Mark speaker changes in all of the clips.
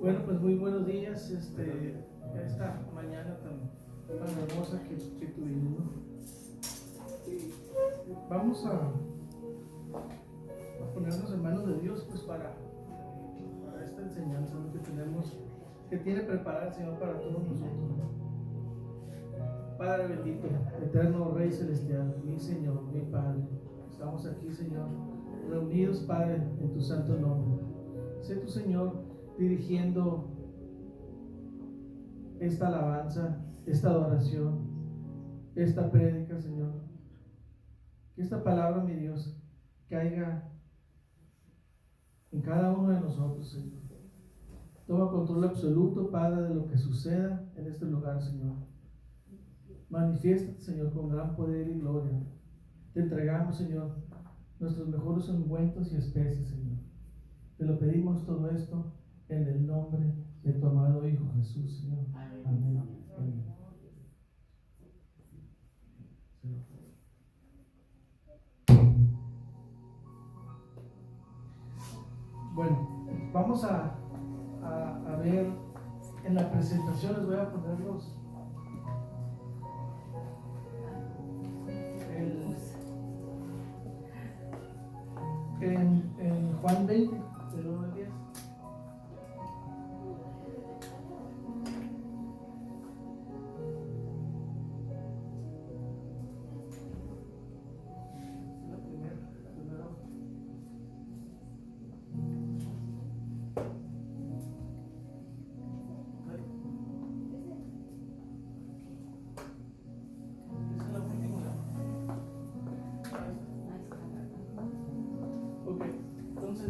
Speaker 1: Bueno, pues muy buenos días, esta mañana tan hermosa que tuvimos. Y vamos a ponernos en manos de Dios, pues para esta enseñanza, ¿no?, que tiene preparada el Señor para todos nosotros, ¿no? Padre bendito, eterno Rey celestial, mi Señor, mi Padre, estamos aquí, Señor, reunidos, Padre, en tu santo nombre. Sé tu, Señor, dirigiendo esta alabanza, esta adoración, esta prédica, Señor. Que esta palabra, mi Dios, caiga en cada uno de nosotros, Señor. Toma control absoluto, Padre, de lo que suceda en este lugar, Señor. Manifiéstate, Señor, con gran poder y gloria. Te entregamos, Señor, nuestros mejores ungüentos y especies, Señor. Te lo pedimos todo esto en el nombre de tu amado Hijo Jesús, Señor. Amén. Amén. Bueno, vamos a ver en la presentación, les voy a poner en Juan 20, del 1 al 10.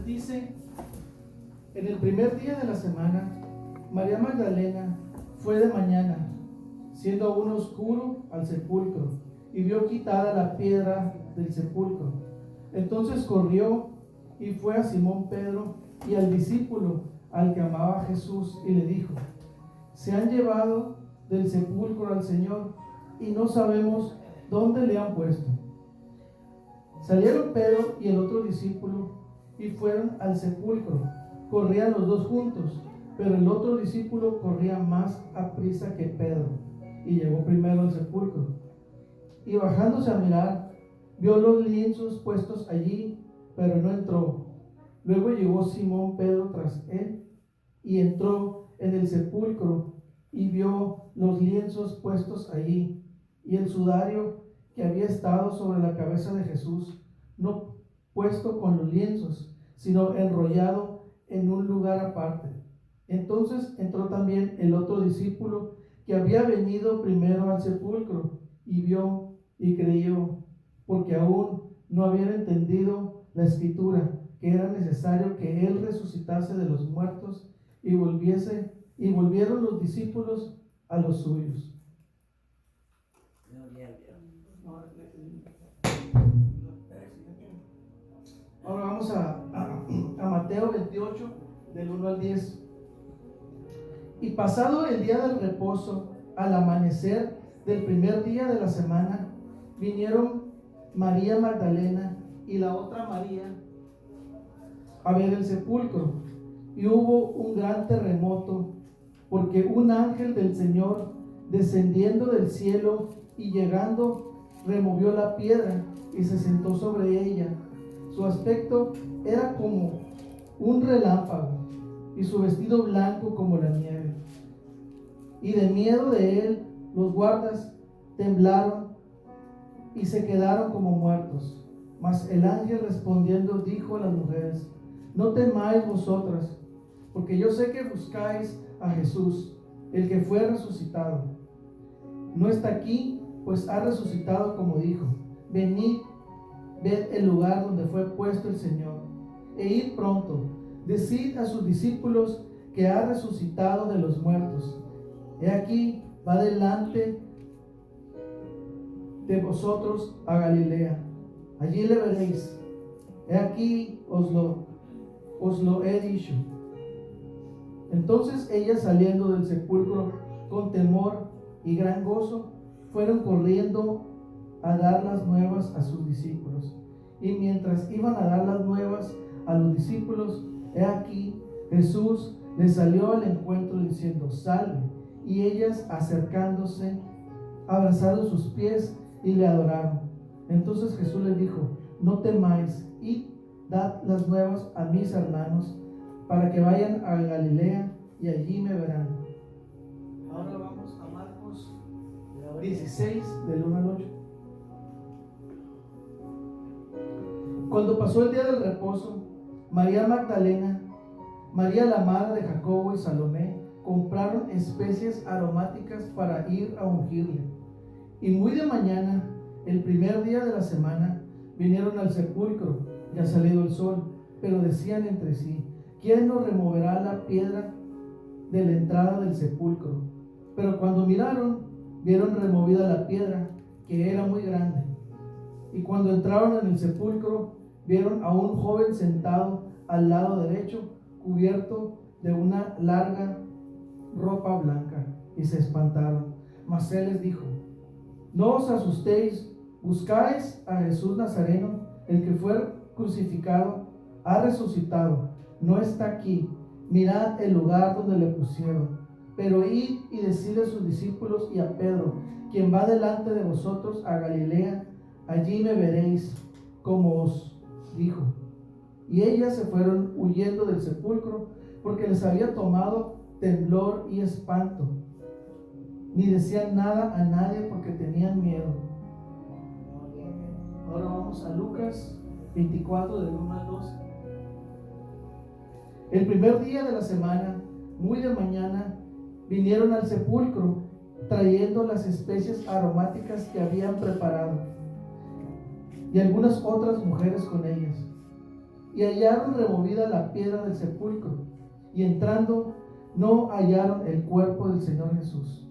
Speaker 1: Dice: en el primer día de la semana, María Magdalena fue de mañana, siendo aún oscuro, al sepulcro, y vio quitada la piedra del sepulcro. Entonces corrió y fue a Simón Pedro y al discípulo al que amaba Jesús, y le dijo: se han llevado del sepulcro al Señor, y no sabemos dónde le han puesto. Salieron Pedro y el otro discípulo y fueron al sepulcro. Corrían los dos juntos, pero el otro discípulo corría más aprisa que Pedro, y llegó primero al sepulcro. Y bajándose a mirar, vio los lienzos puestos allí, pero no entró. Luego llegó Simón Pedro tras él, y entró en el sepulcro, y vio los lienzos puestos allí, y el sudario que había estado sobre la cabeza de Jesús, no puesto con los lienzos, sino enrollado en un lugar aparte. Entonces entró también el otro discípulo que había venido primero al sepulcro, y vio y creyó, porque aún no habían entendido la escritura, que era necesario que él resucitase de los muertos, y volvieron los discípulos a los suyos. Ahora vamos a Mateo 28, del 1 al 10. Y pasado el día del reposo, al amanecer del primer día de la semana, vinieron María Magdalena y la otra María a ver el sepulcro. Y hubo un gran terremoto, porque un ángel del Señor, descendiendo del cielo y llegando, removió la piedra y se sentó sobre ella. Su aspecto era como un relámpago, y su vestido blanco como la nieve. Y de miedo de él, los guardas temblaron y se quedaron como muertos. Mas el ángel respondiendo dijo a las mujeres: no temáis vosotras, porque yo sé que buscáis a Jesús, el que fue resucitado. No está aquí, pues ha resucitado como dijo. Venid, ved el lugar donde fue puesto el Señor, e id pronto. Decid a sus discípulos que ha resucitado de los muertos. He aquí, va delante de vosotros a Galilea. Allí le veréis. He aquí, os lo he dicho. Entonces ellas, saliendo del sepulcro con temor y gran gozo, fueron corriendo a dar las nuevas a sus discípulos. Y mientras iban a dar las nuevas a los discípulos, he aquí, Jesús le salió al encuentro diciendo: salve. Y ellas, acercándose, abrazaron sus pies y le adoraron. Entonces Jesús les dijo: no temáis, id, dad las nuevas a mis hermanos, para que vayan a Galilea y allí me verán. Ahora vamos a Marcos 16, del 1 al 8. Cuando pasó el día del reposo, María Magdalena, María la madre de Jacobo y Salomé compraron especies aromáticas para ir a ungirle. Y muy de mañana, el primer día de la semana, vinieron al sepulcro, ya salido el sol, pero decían entre sí: ¿quién nos removerá la piedra de la entrada del sepulcro? Pero cuando miraron, vieron removida la piedra, que era muy grande. Y cuando entraron en el sepulcro, vieron a un joven sentado al lado derecho, cubierto de una larga ropa blanca, y se espantaron. Mas él les dijo: no os asustéis, buscáis a Jesús Nazareno, el que fue crucificado, ha resucitado, no está aquí. Mirad el lugar donde le pusieron. Pero id y decidle a sus discípulos y a Pedro: quien va delante de vosotros a Galilea, allí me veréis, como os dijo. Y ellas se fueron huyendo del sepulcro, porque les había tomado temblor y espanto. Ni decían nada a nadie porque tenían miedo. Ahora vamos a Lucas 24, del 1 al 12. El primer día de la semana, muy de mañana, vinieron al sepulcro trayendo las especies aromáticas que habían preparado, y algunas otras mujeres con ellas. Y hallaron removida la piedra del sepulcro, y entrando no hallaron el cuerpo del Señor Jesús.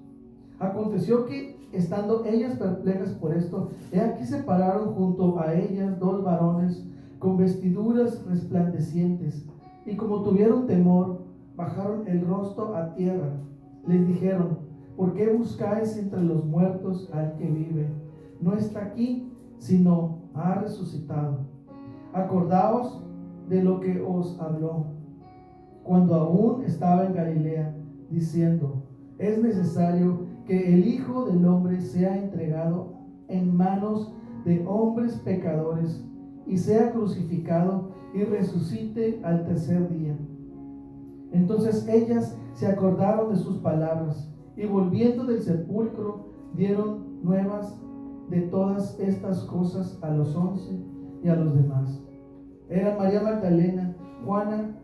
Speaker 1: Aconteció que, estando ellas perplejas por esto, he aquí se pararon junto a ellas dos varones con vestiduras resplandecientes, y como tuvieron temor, bajaron el rostro a tierra. Les dijeron: ¿por qué buscáis entre los muertos al que vive? No está aquí, sino ha resucitado. Acordaos de lo que os habló cuando aún estaba en Galilea, diciendo: es necesario que el Hijo del Hombre sea entregado en manos de hombres pecadores, y sea crucificado y resucite al tercer día. Entonces ellas se acordaron de sus palabras, y volviendo del sepulcro dieron nuevas de todas estas cosas a los 11 y a los demás. Eran María Magdalena, Juana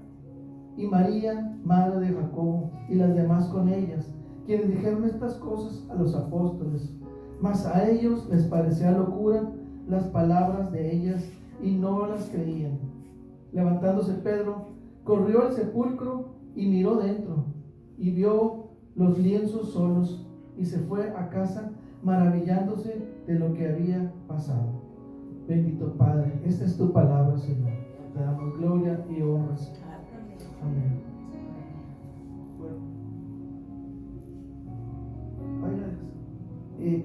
Speaker 1: y María, madre de Jacobo, y las demás con ellas, quienes dijeron estas cosas a los apóstoles. Mas a ellos les parecía locura las palabras de ellas, y no las creían. Levantándose Pedro, corrió al sepulcro y miró dentro, y vio los lienzos solos, y se fue a casa maravillándose de lo que había pasado. Bendito Padre, esta es tu palabra, Señor. Te damos gloria y honra. Amén. Bueno,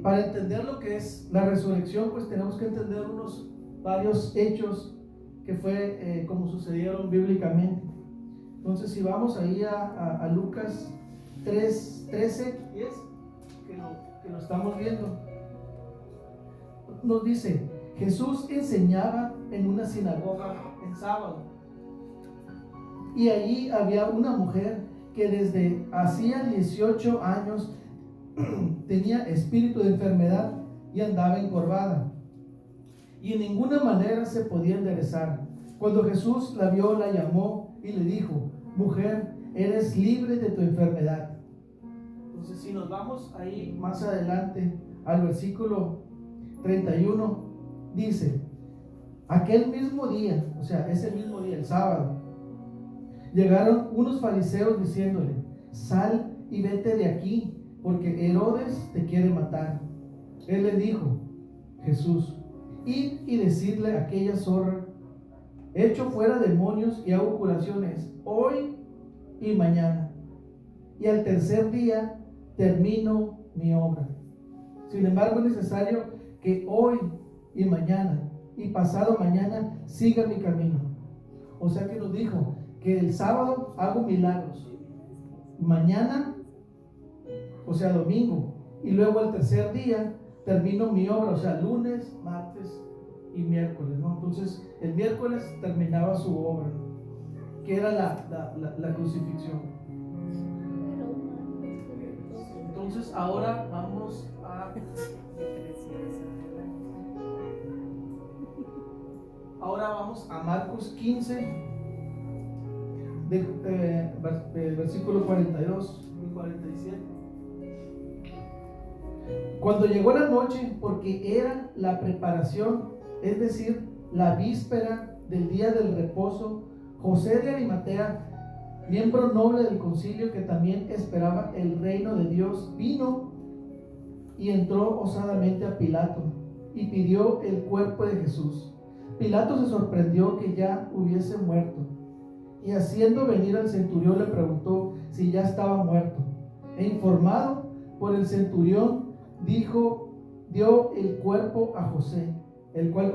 Speaker 1: para entender lo que es la resurrección, pues tenemos que entender varios hechos que fue como sucedieron bíblicamente. Entonces, si vamos ahí a Lucas 3, 13, 10, que lo estamos viendo, nos dice: Jesús enseñaba en una sinagoga en sábado, y allí había una mujer que desde hacía 18 años tenía espíritu de enfermedad y andaba encorvada, y en ninguna manera se podía enderezar. Cuando Jesús la vio, la llamó y le dijo: mujer, eres libre de tu enfermedad. Entonces, si nos vamos ahí más adelante al versículo 31, dice: aquel mismo día, o sea, ese mismo día, el sábado, llegaron unos fariseos diciéndole: sal y vete de aquí, porque Herodes te quiere matar. Él le dijo, Jesús: id y decidle a aquella zorra: echo fuera demonios y hago curaciones hoy y mañana, y al tercer día termino mi obra. Sin embargo, es necesario que hoy y mañana y pasado mañana siga mi camino. O sea que nos dijo que el sábado hago milagros, mañana, o sea, domingo, y luego el tercer día termino mi obra, o sea, lunes, martes y miércoles, ¿no? Entonces, el miércoles terminaba su obra, que era la crucifixión. Entonces, ahora vamos a Marcos 15, versículo 42 y 47. Cuando llegó la noche, porque era la preparación, es decir, la víspera del día del reposo, José de Arimatea, miembro noble del concilio que también esperaba el reino de Dios, vino y entró osadamente a Pilato y pidió el cuerpo de Jesús. Pilato se sorprendió que ya hubiese muerto, y haciendo venir al centurión le preguntó si ya estaba muerto. E informado por el centurión, dio el cuerpo a José, el cual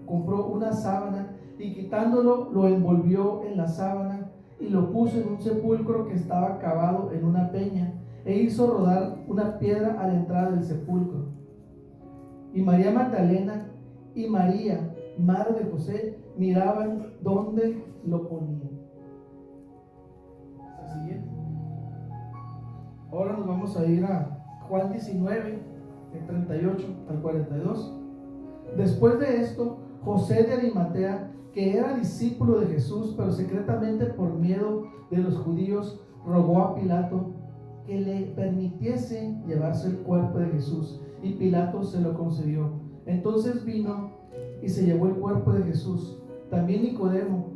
Speaker 1: compró una sábana y quitándolo lo envolvió en la sábana y lo puso en un sepulcro que estaba cavado en una peña, e hizo rodar una piedra a la entrada del sepulcro. Y María Magdalena y María, madre de José, miraban dónde lo ponían. ¿Está siguiendo? Ahora nos vamos a ir a Juan 19, del 38 al 42. Después de esto, José de Arimatea, que era discípulo de Jesús, pero secretamente por miedo de los judíos, rogó a Pilato que le permitiese llevarse el cuerpo de Jesús, y Pilato se lo concedió. Entonces vino y se llevó el cuerpo de Jesús. También Nicodemo,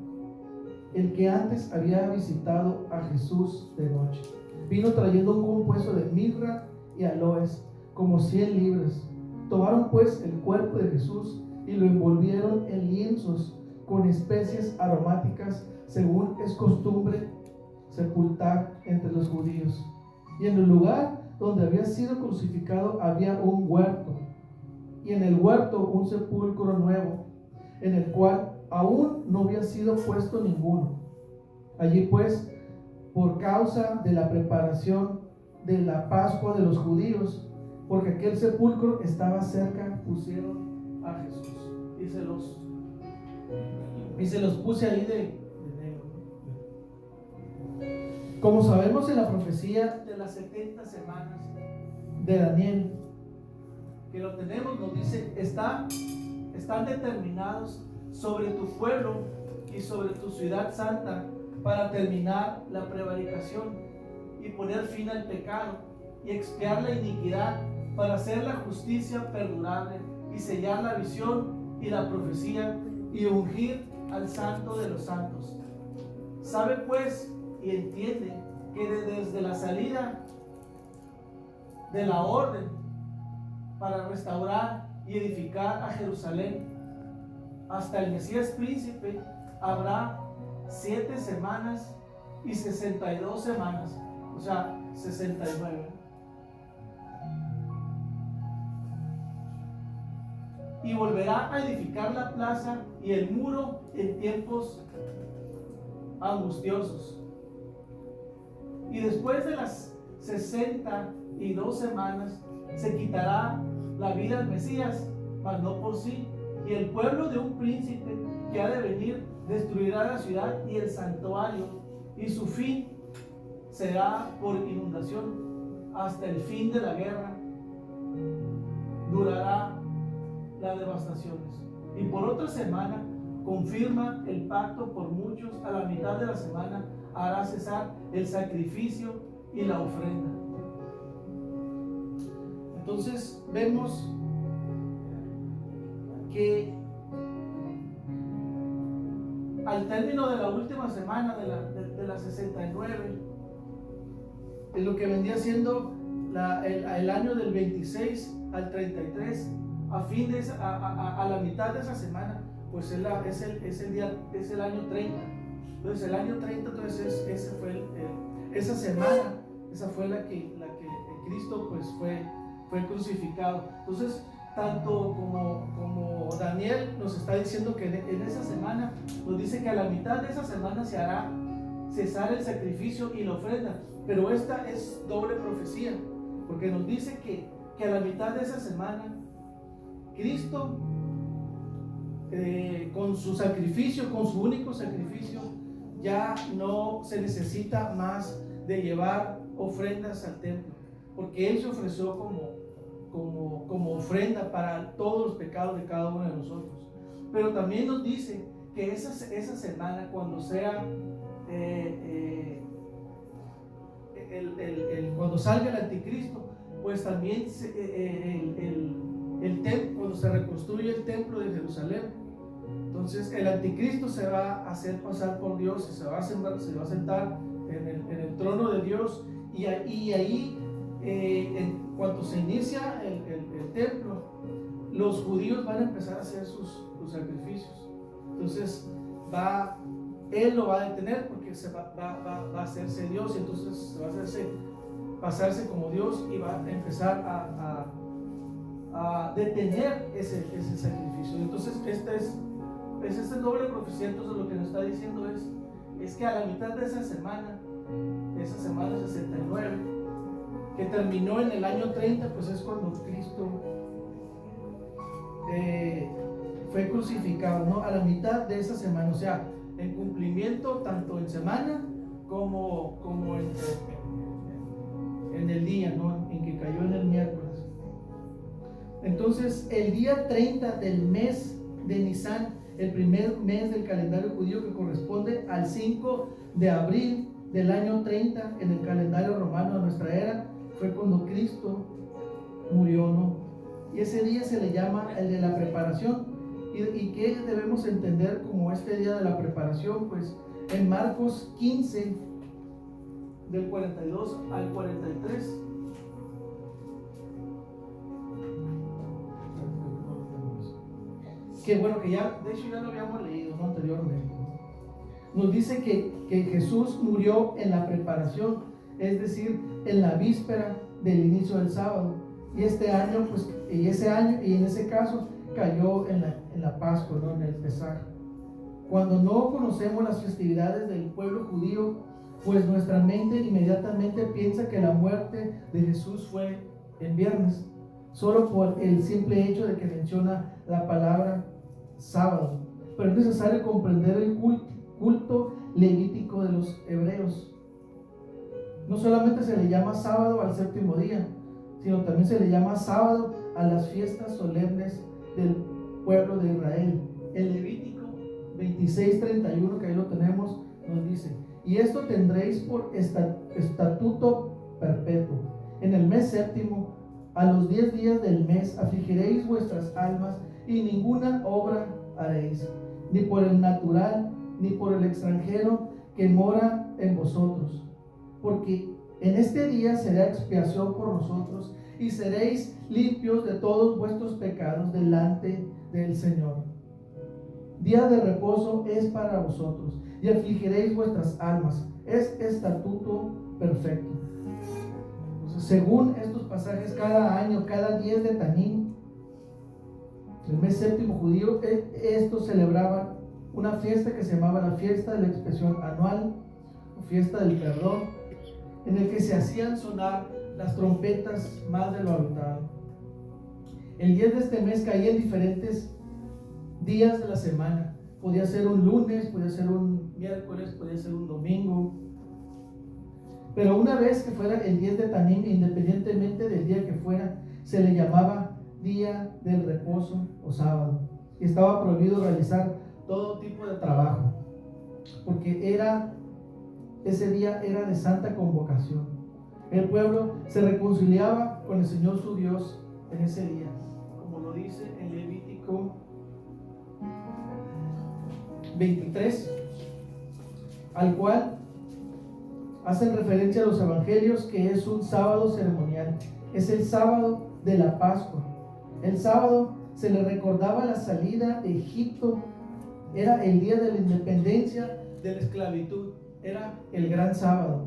Speaker 1: el que antes había visitado a Jesús de noche, vino trayendo un compuesto de mirra y aloes, como 100 libras. Tomaron pues el cuerpo de Jesús y lo envolvieron en lienzos con especies aromáticas, según es costumbre sepultar entre los judíos. Y en el lugar donde había sido crucificado había un huerto, y en el huerto un sepulcro nuevo, en el cual aún no había sido puesto ninguno. Allí pues, por causa de la preparación de la Pascua de los judíos, porque aquel sepulcro estaba cerca, pusieron a Jesús. Y se los puse ahí de negro. Como sabemos en la profecía de las 70 semanas de Daniel, que lo tenemos, nos dice, están determinados sobre tu pueblo y sobre tu ciudad santa, para terminar la prevaricación y poner fin al pecado y expiar la iniquidad, para hacer la justicia perdurable y sellar la visión y la profecía y ungir al santo de los santos. Sabe pues y entiende que desde la salida de la orden para restaurar y edificar a Jerusalén hasta el Mesías príncipe habrá 7 semanas y 62 semanas, o sea, 69. Y volverá a edificar la plaza y el muro en tiempos angustiosos. Y después de las 62 semanas se quitará la vida al Mesías, mas no por sí. Y el pueblo de un príncipe que ha de venir destruirá la ciudad y el santuario, y su fin será por inundación. Hasta el fin de la guerra durará las devastaciones. Y por otra semana confirma el pacto por muchos. A la mitad de la semana hará cesar el sacrificio y la ofrenda. Entonces vemos que al término de la última semana de la 69, en lo que vendría siendo el año del 26 al 33, a la mitad de esa semana, pues es el año 30. Entonces el año 30, entonces ese fue esa semana, esa fue la que Cristo pues fue crucificado. Entonces tanto como Daniel nos está diciendo que en esa semana, nos dice que a la mitad de esa semana se hará cesar el sacrificio y la ofrenda. Pero esta es doble profecía, porque nos dice que a la mitad de esa semana, Cristo, con su sacrificio, con su único sacrificio, ya no se necesita más de llevar ofrendas al templo, porque Él se ofreció como ofrenda para todos los pecados de cada uno de nosotros. Pero también nos dice que esa semana, cuando sea cuando salga el anticristo, pues también cuando se reconstruye el templo de Jerusalén, entonces el anticristo se va a hacer pasar por Dios y se va a sentar en el trono de Dios, y ahí en cuanto se inicia el templo, los judíos van a empezar a hacer sus sacrificios. Entonces Él lo va a detener, porque va a hacerse Dios, y entonces se va a pasarse como Dios y va a empezar a detener ese sacrificio. Entonces esta es doble profecía. Entonces lo que nos está diciendo es que a la mitad de esa semana 69, que terminó en el año 30, pues es cuando Cristo fue crucificado, ¿no? A la mitad de esa semana, o sea, en cumplimiento tanto en semana como en el día, ¿no? En que cayó en el miércoles. Entonces, el día 30 del mes de Nisan, el primer mes del calendario judío, que corresponde al 5 de abril del año 30 en el calendario romano de nuestra era, fue cuando Cristo murió, ¿no? Y ese día se le llama el de la preparación. ¿Y qué debemos entender como este día de la preparación? Pues en Marcos 15, del 42 al 43. Que bueno, que ya, de hecho ya lo habíamos leído, ¿no? Anteriormente. Nos dice que Jesús murió en la preparación, es decir, en la víspera del inicio del sábado. Y este año, pues, y en ese caso, cayó en la Pascua, ¿no? En el Pesaj. Cuando no conocemos las festividades del pueblo judío, pues nuestra mente inmediatamente piensa que la muerte de Jesús fue en viernes, solo por el simple hecho de que menciona la palabra sábado. Pero es necesario comprender el culto levítico de los hebreos. No solamente se le llama sábado al séptimo día, sino también se le llama sábado a las fiestas solemnes del pueblo de Israel. El Levítico 26:31, que ahí lo tenemos, nos dice: y esto tendréis por estatuto perpetuo. En el mes séptimo, a los 10 días del mes, afligiréis vuestras almas, y ninguna obra haréis, ni por el natural, ni por el extranjero que mora en vosotros, porque en este día será expiación por nosotros, y seréis limpios de todos vuestros pecados delante del Señor. Día de reposo es para vosotros, y afligiréis vuestras almas. Es estatuto perfecto. Entonces, según estos pasajes, cada año, cada 10 de Tanín, el mes séptimo judío, estos celebraban una fiesta que se llamaba la fiesta de la expiación anual, o fiesta del perdón, en el que se hacían sonar las trompetas más de lo habitual. El 10 de este mes caía en diferentes días de la semana. Podía ser un lunes, podía ser un miércoles, podía ser un domingo. Pero una vez que fuera el 10 de Tanín, independientemente del día que fuera, se le llamaba día del reposo o sábado. Y estaba prohibido realizar todo tipo de trabajo, porque ese día era de santa convocación. El pueblo se reconciliaba con el Señor su Dios en ese día, como lo dice en Levítico 23, al cual hacen referencia a los evangelios, que es un sábado ceremonial. Es el sábado de la Pascua. El sábado se le recordaba la salida de Egipto, era el día de la independencia de la esclavitud, era el gran sábado.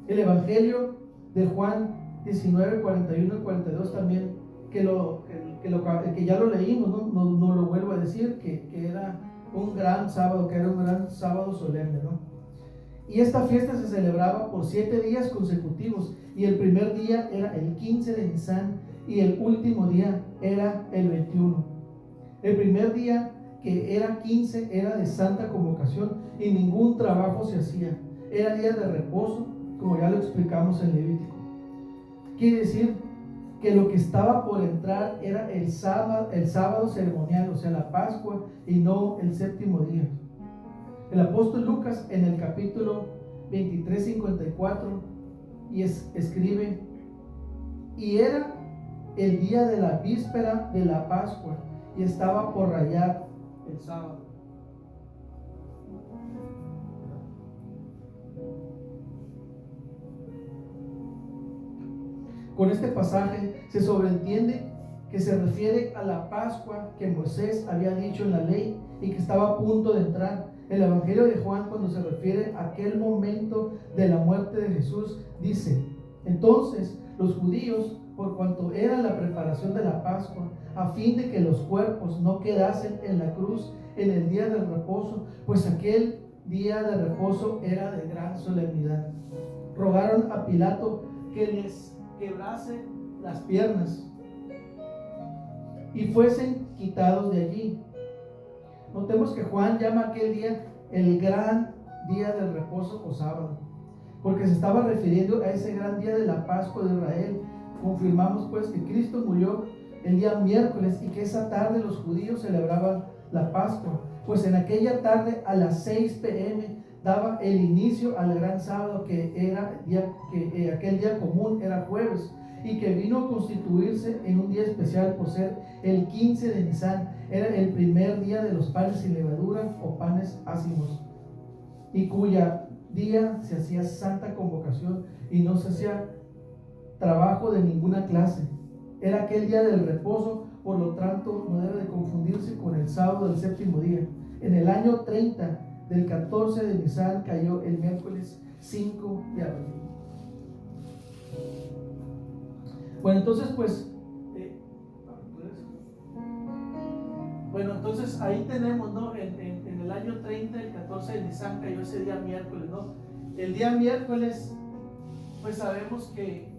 Speaker 1: El evangelio de Juan 19, 41 y 42 también, que ya lo leímos, no lo vuelvo a decir, que era un gran sábado, que era un gran sábado solemne, ¿no? Y esta fiesta se celebraba por 7 días consecutivos, y el primer día era el 15 de Nisan, y el último día era el 21. El primer día, que era 15, era de santa convocación, y ningún trabajo se hacía. Era día de reposo, como ya lo explicamos en Levítico. Quiere decir que lo que estaba por entrar era el sábado ceremonial, o sea, la Pascua, y no el séptimo día. El apóstol Lucas, en el capítulo 23, 54, escribe: y era el día de la víspera de la Pascua, y estaba por rayar el sábado. Con este pasaje se sobreentiende que se refiere a la Pascua que Moisés había dicho en la ley y que estaba a punto de entrar. El Evangelio de Juan, cuando se refiere a aquel momento de la muerte de Jesús, dice: entonces los judíos, por cuanto era la preparación de la Pascua, a fin de que los cuerpos no quedasen en la cruz en el día del reposo, pues aquel día de reposo era de gran solemnidad, rogaron a Pilato que les quebrase las piernas y fuesen quitados de allí. Notemos que Juan llama aquel día el gran día del reposo o sábado, porque se estaba refiriendo a ese gran día de la Pascua de Israel. Confirmamos pues que Cristo murió el día miércoles y que esa tarde los judíos celebraban la Pascua, pues en aquella tarde a las 6 p.m. daba el inicio al gran sábado, que era aquel día común era jueves, y que vino a constituirse en un día especial por ser el 15 de Nisan. Era el primer día de los panes sin levadura o panes ácimos, y cuya día se hacía santa convocación y no se hacía trabajo de ninguna clase. Era aquel día del reposo, por lo tanto no debe de confundirse con el sábado del séptimo día. En el año 30 del 14 de Nisan cayó el miércoles 5 de abril. Bueno, entonces entonces ahí tenemos, ¿no? En el año 30, el 14 de Nisan cayó ese día miércoles, ¿no? El día miércoles, pues sabemos que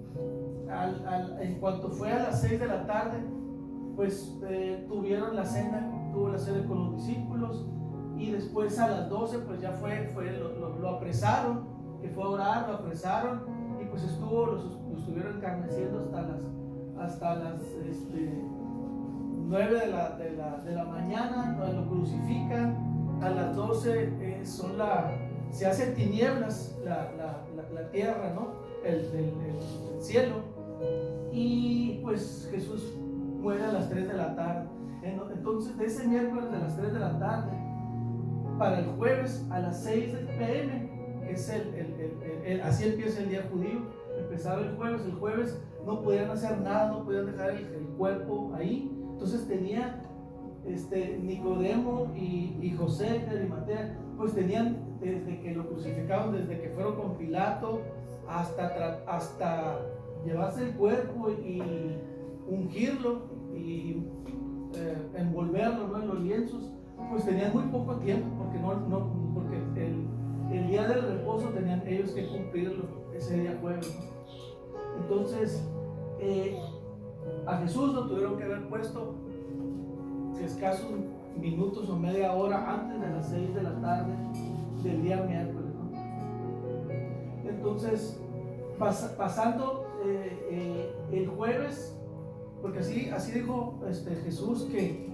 Speaker 1: en cuanto fue a las 6 de la tarde, pues tuvieron la cena, tuvo la cena con los discípulos, y después a las 12 pues ya lo apresaron, que fue a orar, lo apresaron, y pues lo estuvieron encarneciendo hasta las 9 de la mañana, donde lo crucifican. A las 12 se hacen tinieblas la tierra, ¿no? El cielo, y pues Jesús muere a las 3 de la tarde. Entonces de ese miércoles de las 3 de la tarde para el jueves a las 6 p.m. es así empieza el día judío. Empezaba el jueves no podían hacer nada, no podían dejar el cuerpo ahí. Entonces tenía Nicodemo y José de Arimatea, pues tenían, desde que lo crucificaron, desde que fueron con Pilato hasta llevarse el cuerpo y ungirlo y envolverlo, ¿no?, en los lienzos, pues tenían muy poco tiempo, porque el día del reposo tenían ellos que cumplirlo ese día jueves, ¿no? Entonces a Jesús lo tuvieron que haber puesto escasos minutos o media hora antes de las 6 de la tarde del día miércoles, ¿no? Entonces pasando el jueves, porque así dijo Jesús que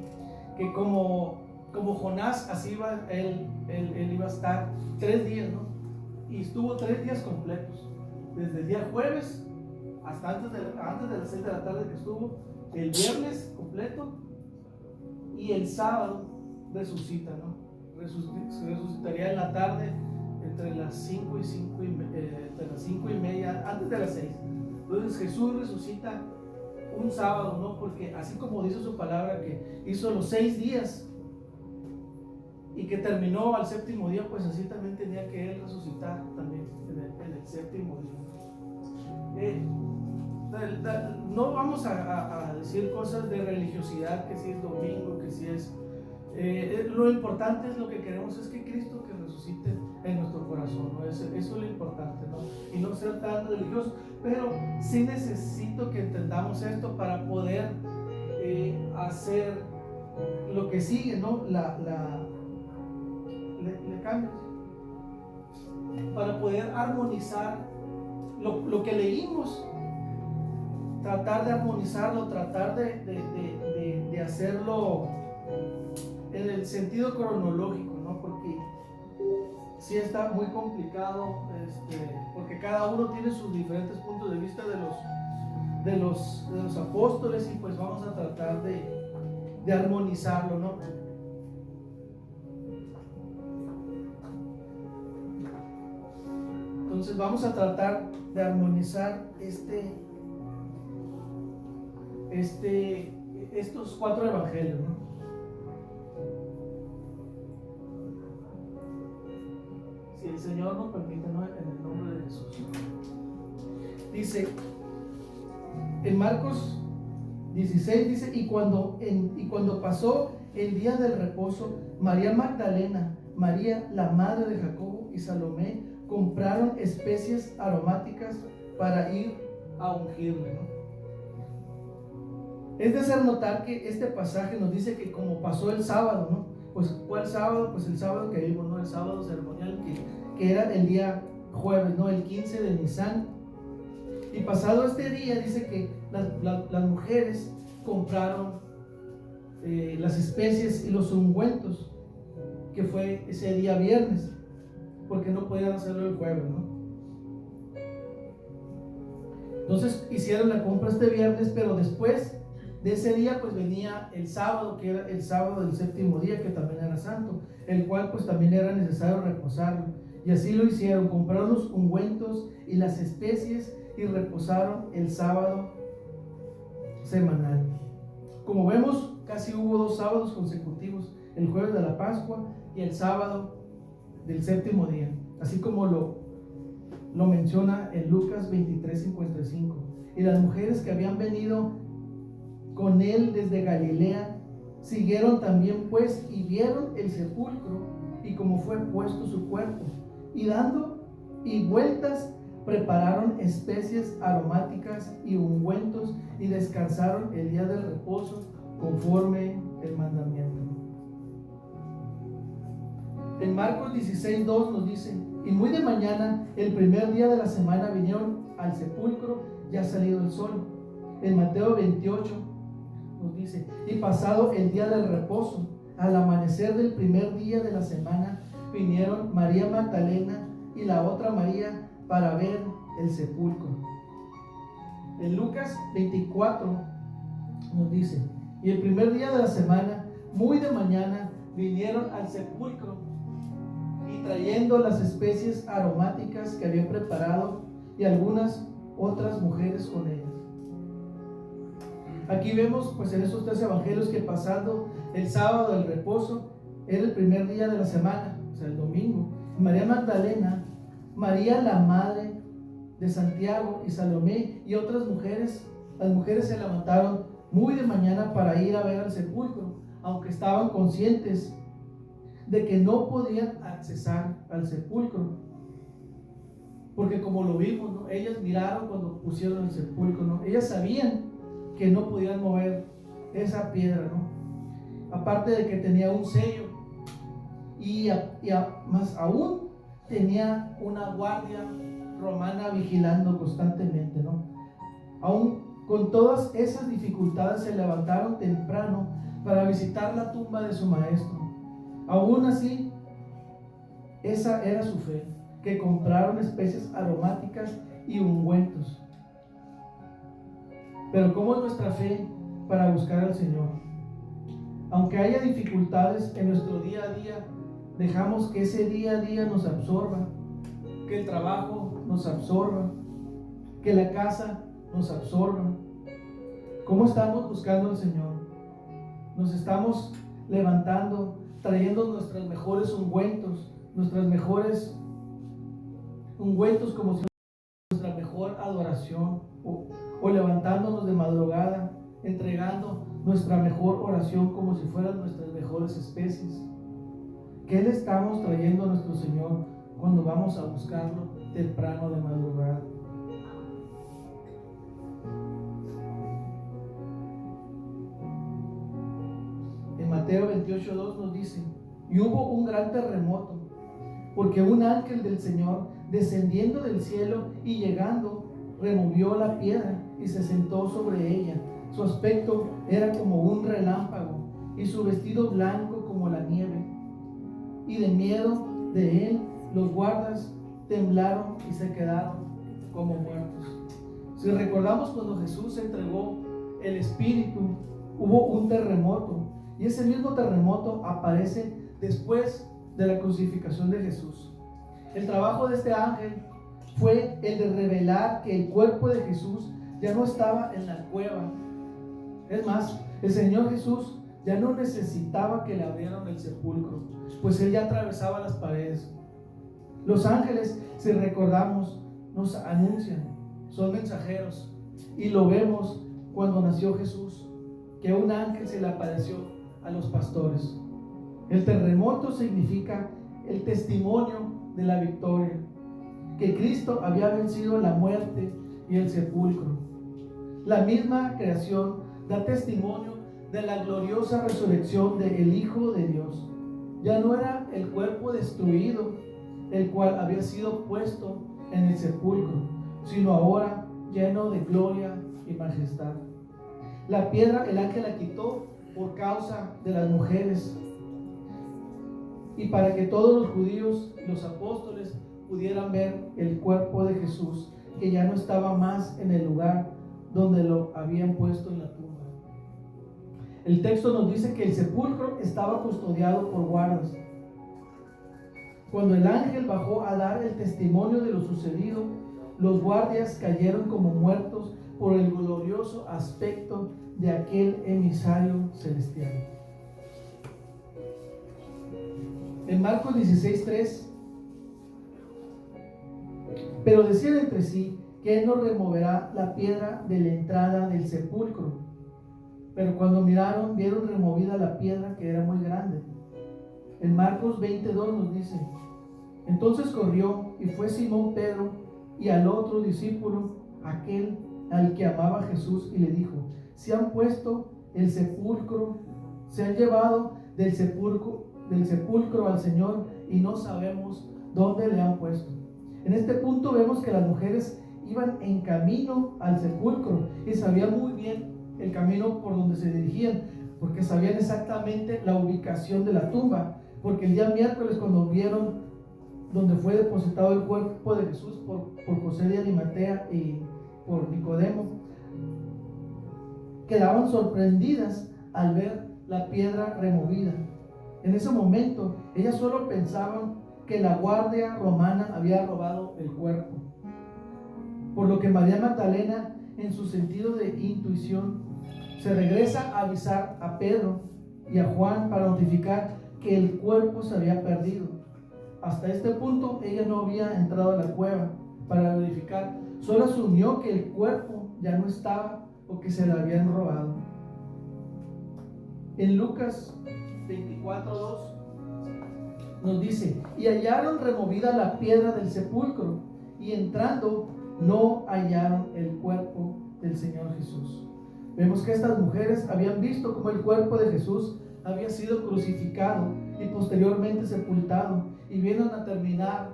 Speaker 1: como Jonás, así él iba a estar 3 días, ¿no? Y estuvo 3 días completos, desde el día jueves hasta antes de las 6 de la tarde, que estuvo el viernes completo, y el sábado resucita, ¿no? Resucitaría en la tarde entre las 5 y media, antes de las 6. Entonces Jesús resucita un sábado, ¿no? Porque así como dice su palabra, que hizo los 6 días y que terminó al séptimo día, pues así también tenía que él resucitar también en el séptimo día. No vamos a decir cosas de religiosidad, que si es domingo, que si es lo importante es lo que queremos es que Cristo que resucite en nuestro corazón, ¿no? Eso es lo importante, ¿no? Y no ser tan religioso, pero sí necesito que entendamos esto para poder hacer lo que sigue, ¿no? Le cambias. Para poder armonizar lo que leímos, tratar de armonizarlo, tratar de hacerlo en el sentido cronológico, ¿no? Porque sí está muy complicado, porque cada uno tiene sus diferentes puntos de vista de los apóstoles, y pues vamos a tratar de armonizarlo, ¿no? Entonces vamos a tratar de armonizar estos 4 evangelios, ¿no? Si el Señor nos permite, ¿no? En el nombre de Jesús. Dice en Marcos 16, dice, y cuando pasó el día del reposo, María Magdalena, María la madre de Jacobo y Salomé compraron especies aromáticas para ir a ungirle, ¿no? Es de hacer notar que este pasaje nos dice que como pasó el sábado, ¿no? Pues ¿cuál sábado? Pues el sábado que vimos, ¿no? El sábado ceremonial que era el día jueves, ¿no? El 15 de Nisan. Y pasado este día dice que las mujeres compraron las especies y los ungüentos, que fue ese día viernes, porque no podían hacerlo el jueves, ¿no? Entonces hicieron la compra este viernes, pero después de ese día pues venía el sábado, que era el sábado del séptimo día, que también era santo, el cual pues también era necesario reposarlo. Y así lo hicieron, compraron los ungüentos y las especies y reposaron el sábado semanal. Como vemos, casi hubo 2 sábados consecutivos, el jueves de la Pascua y el sábado del séptimo día, así como lo menciona en Lucas 23:55. Y las mujeres que habían venido con él desde Galilea siguieron también pues y vieron el sepulcro y cómo fue puesto su cuerpo, y dando y vueltas prepararon especies aromáticas y ungüentos y descansaron el día del reposo conforme el mandamiento. En Marcos 16:2 nos dice, y muy de mañana, el primer día de la semana, vinieron al sepulcro ya salido el sol. En Mateo 28 nos dice, y pasado el día del reposo, al amanecer del primer día de la semana, vinieron María Magdalena y la otra María para ver el sepulcro. En Lucas 24 nos dice, y el primer día de la semana, muy de mañana, vinieron al sepulcro y trayendo las especies aromáticas que habían preparado, y algunas otras mujeres con ellas. Aquí vemos pues en estos 3 evangelios que pasando el sábado del reposo era el primer día de la semana, o sea el domingo. María Magdalena, María la madre de Santiago y Salomé y otras mujeres, las mujeres se levantaron muy de mañana para ir a ver al sepulcro, aunque estaban conscientes de que no podían accesar al sepulcro, porque como lo vimos, ¿no? Ellas miraron cuando pusieron el sepulcro, ¿no? Ellas sabían que no podían mover esa piedra, ¿no? Aparte de que tenía un sello y más aún tenía una guardia romana vigilando constantemente, ¿no? Aún con todas esas dificultades se levantaron temprano para visitar la tumba de su maestro. Aún así, esa era su fe, que compraron especies aromáticas y ungüentos. Pero ¿cómo es nuestra fe para buscar al Señor? Aunque haya dificultades en nuestro día a día, dejamos que ese día a día nos absorba, que el trabajo nos absorba, que la casa nos absorba. ¿Cómo estamos buscando al Señor? Nos estamos levantando, trayendo nuestros mejores ungüentos, como si nuestra mejor adoración, o levantándonos de madrugada, entregando nuestra mejor oración como si fueran nuestras mejores especies. ¿Qué le estamos trayendo a nuestro Señor cuando vamos a buscarlo temprano de madrugada. En Mateo 28:2 nos dice: y hubo un gran terremoto, porque un ángel del Señor, descendiendo del cielo y llegando, removió la piedra y se sentó sobre ella. Su aspecto era como un relámpago y su vestido blanco como la nieve. Y de miedo de él, los guardas temblaron y se quedaron como muertos. Si recordamos, cuando Jesús entregó el Espíritu, hubo un terremoto, y ese mismo terremoto aparece después de la crucificación de Jesús. El trabajo de este ángel fue el de revelar que el cuerpo de Jesús ya no estaba en la cueva. Es más, el Señor Jesús ya no necesitaba que le abrieran el sepulcro, pues Él ya atravesaba las paredes. Los ángeles, si recordamos, nos anuncian, son mensajeros, y lo vemos cuando nació Jesús, que un ángel se le apareció a los pastores. El terremoto significa el testimonio de la victoria, que Cristo había vencido la muerte y el sepulcro. La misma creación da testimonio de la gloriosa resurrección del Hijo de Dios. Ya no era el cuerpo destruido el cual había sido puesto en el sepulcro, sino ahora lleno de gloria y majestad. La piedra el ángel la quitó por causa de las mujeres, y para que todos los judíos y los apóstoles pudieran ver el cuerpo de Jesús, que ya no estaba más en el lugar donde lo habían puesto en la tumba. El texto nos dice que el sepulcro estaba custodiado por guardas. Cuando el ángel bajó a dar el testimonio de lo sucedido, los guardias cayeron como muertos por el glorioso aspecto de aquel emisario celestial. En Marcos 16:3, pero decían entre sí que Él no removerá la piedra de la entrada del sepulcro. Pero cuando miraron, vieron removida la piedra, que era muy grande. En Marcos 20:2 nos dice: entonces corrió y fue Simón Pedro y al otro discípulo, aquel al que amaba Jesús, y le dijo: se han puesto el sepulcro, se han llevado del sepulcro al Señor, y no sabemos dónde le han puesto. En este punto vemos que las mujeres iban en camino al sepulcro y sabían muy bien el camino por donde se dirigían, porque sabían exactamente la ubicación de la tumba, porque el día miércoles, cuando vieron donde fue depositado el cuerpo de Jesús por José de Arimatea y por Nicodemo, quedaban sorprendidas al ver la piedra removida. En ese momento ellas solo pensaban que la guardia romana había robado el cuerpo, por lo que María Magdalena, en su sentido de intuición, se regresa a avisar a Pedro y a Juan para notificar que el cuerpo se había perdido. Hasta este punto ella no había entrado a la cueva para verificar, solo asumió que el cuerpo ya no estaba o que se le habían robado. En Lucas 24:2 nos dice: y hallaron removida la piedra del sepulcro, y entrando no hallaron el cuerpo del Señor Jesús. Vemos que estas mujeres habían visto cómo el cuerpo de Jesús había sido crucificado y posteriormente sepultado, y vienen a terminar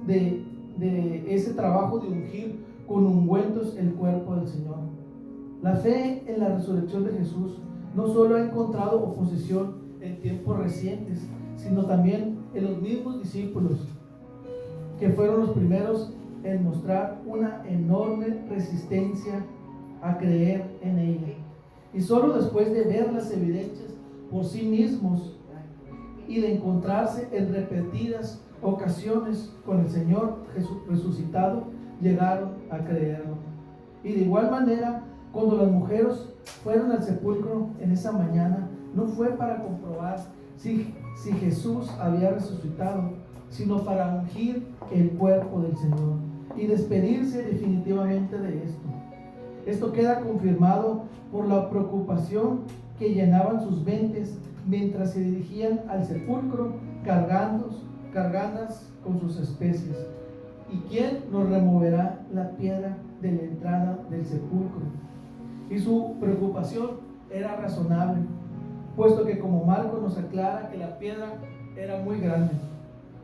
Speaker 1: de ese trabajo de ungir con ungüentos el cuerpo del Señor. La fe en la resurrección de Jesús no solo ha encontrado oposición en tiempos recientes, sino también en los mismos discípulos, que fueron los primeros en mostrar una enorme resistencia a creer en ella. Y solo después de ver las evidencias por sí mismos y de encontrarse en repetidas ocasiones con el Señor Jesús resucitado, llegaron a creerlo. Y de igual manera, cuando las mujeres fueron al sepulcro en esa mañana, no fue para comprobar si Jesús había resucitado, sino para ungir el cuerpo del Señor y despedirse definitivamente de esto. Esto queda confirmado por la preocupación que llenaban sus mentes mientras se dirigían al sepulcro, cargadas con sus especies. ¿Y quién nos removerá la piedra de la entrada del sepulcro? Y su preocupación era razonable, puesto que como Marcos nos aclara que la piedra era muy grande.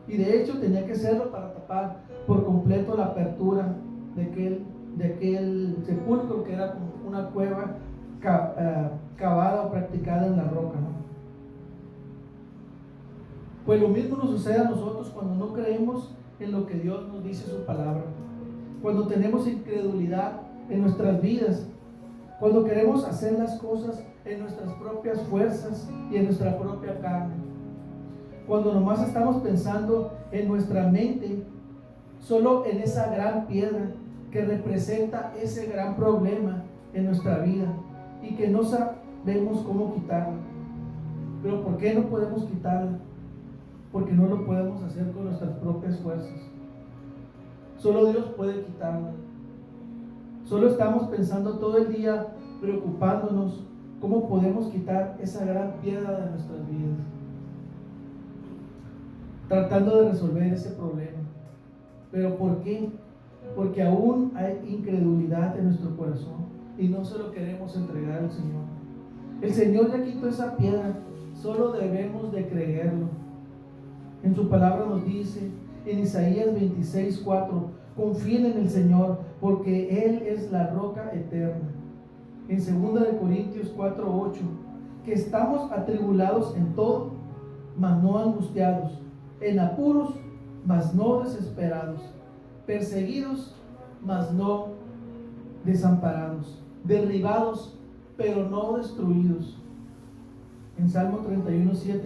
Speaker 1: Y de hecho tenía que serlo para tapar por completo la apertura de aquel sepulcro, que era como una cueva cavada o practicada en la roca, ¿no? Pues lo mismo nos sucede a nosotros cuando no creemos en lo que Dios nos dice en su palabra, cuando tenemos incredulidad en nuestras vidas, cuando queremos hacer las cosas en nuestras propias fuerzas y en nuestra propia carne, cuando nomás estamos pensando en nuestra mente, solo en esa gran piedra que representa ese gran problema en nuestra vida y que no sabemos cómo quitarla. Pero ¿por qué no podemos quitarla? Porque no lo podemos hacer con nuestras propias fuerzas. Solo Dios puede quitarla. Solo estamos pensando todo el día, preocupándonos cómo podemos quitar esa gran piedra de nuestras vidas, tratando de resolver ese problema. ¿Pero por qué? Porque aún hay incredulidad en nuestro corazón y no se lo queremos entregar al Señor. El Señor ya quitó esa piedra, solo debemos de creerlo. En su palabra nos dice en Isaías 26:4: confíen en el Señor, porque Él es la roca eterna. En 2 Corintios 4:8: que estamos atribulados en todo, mas no angustiados, en apuros, mas no desesperados, perseguidos, mas no desamparados, derribados, pero no destruidos. En Salmo 31:7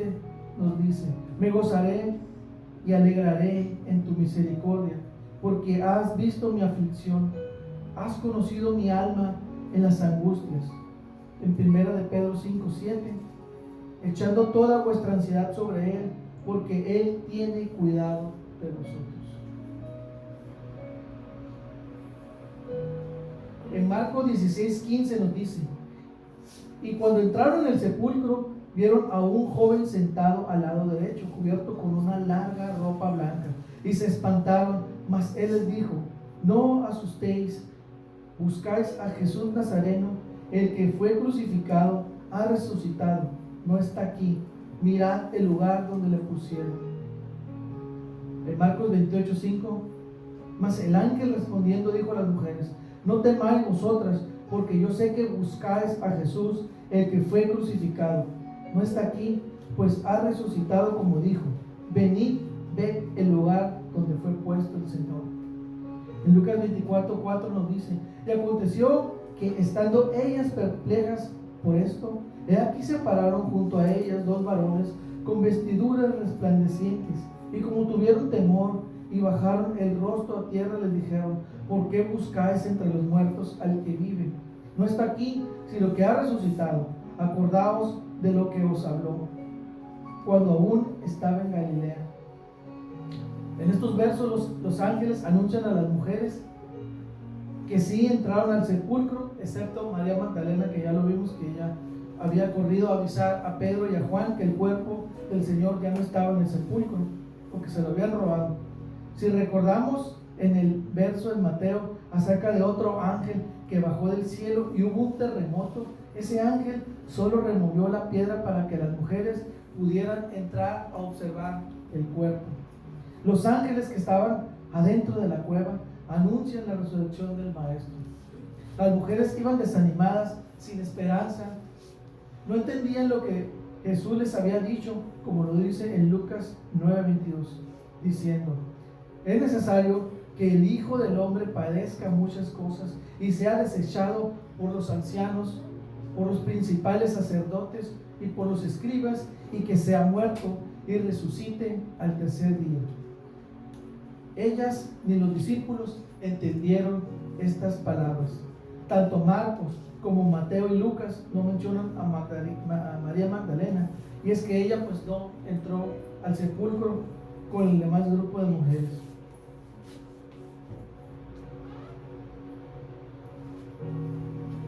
Speaker 1: nos dice: me gozaré y alegraré en tu misericordia, porque has visto mi aflicción, has conocido mi alma en las angustias. En 1 Pedro 5:7: echando toda vuestra ansiedad sobre Él, porque Él tiene cuidado de vosotros. En Marcos 16:15 nos dice: y cuando entraron en el sepulcro, vieron a un joven sentado al lado derecho, cubierto con una larga ropa blanca, y se espantaron. Mas Él les dijo: no asustéis, buscáis a Jesús Nazareno, el que fue crucificado, ha resucitado, no está aquí, mirad el lugar donde le pusieron. En Marcos 28:5: mas el ángel respondiendo dijo a las mujeres: no temáis vosotras, porque yo sé que buscáis a Jesús, el que fue crucificado, no está aquí, pues ha resucitado como dijo. Venid, ved el lugar donde fue puesto el Señor. En Lucas 24:4 nos dice: y aconteció que estando ellas perplejas por esto, he aquí se pararon junto a ellas dos varones con vestiduras resplandecientes, y como tuvieron temor y bajaron el rostro a tierra, les dijeron: ¿por qué buscáis entre los muertos al que vive? No está aquí, sino que ha resucitado. Acordaos de lo que os habló cuando aún estaba en Galilea. En estos versos los ángeles anuncian a las mujeres que sí entraron al sepulcro, excepto María Magdalena, que ya lo vimos, que ella había corrido a avisar a Pedro y a Juan que el cuerpo del Señor ya no estaba en el sepulcro, porque se lo habían robado. Si recordamos en el verso de Mateo acerca de otro ángel que bajó del cielo y hubo un terremoto, ese ángel solo removió la piedra para que las mujeres pudieran entrar a observar el cuerpo. Los ángeles que estaban adentro de la cueva anuncian la resurrección del Maestro. Las mujeres iban desanimadas, sin esperanza, no entendían lo que Jesús les había dicho, como lo dice en Lucas 9:22, diciendo: es necesario que el Hijo del Hombre padezca muchas cosas y sea desechado por los ancianos, por los principales sacerdotes y por los escribas, y que sea muerto y resucite al tercer día. Ellas ni los discípulos entendieron estas palabras. Tanto Marcos como Mateo y Lucas no mencionan a María Magdalena, y es que ella pues no entró al sepulcro con el demás grupo de mujeres.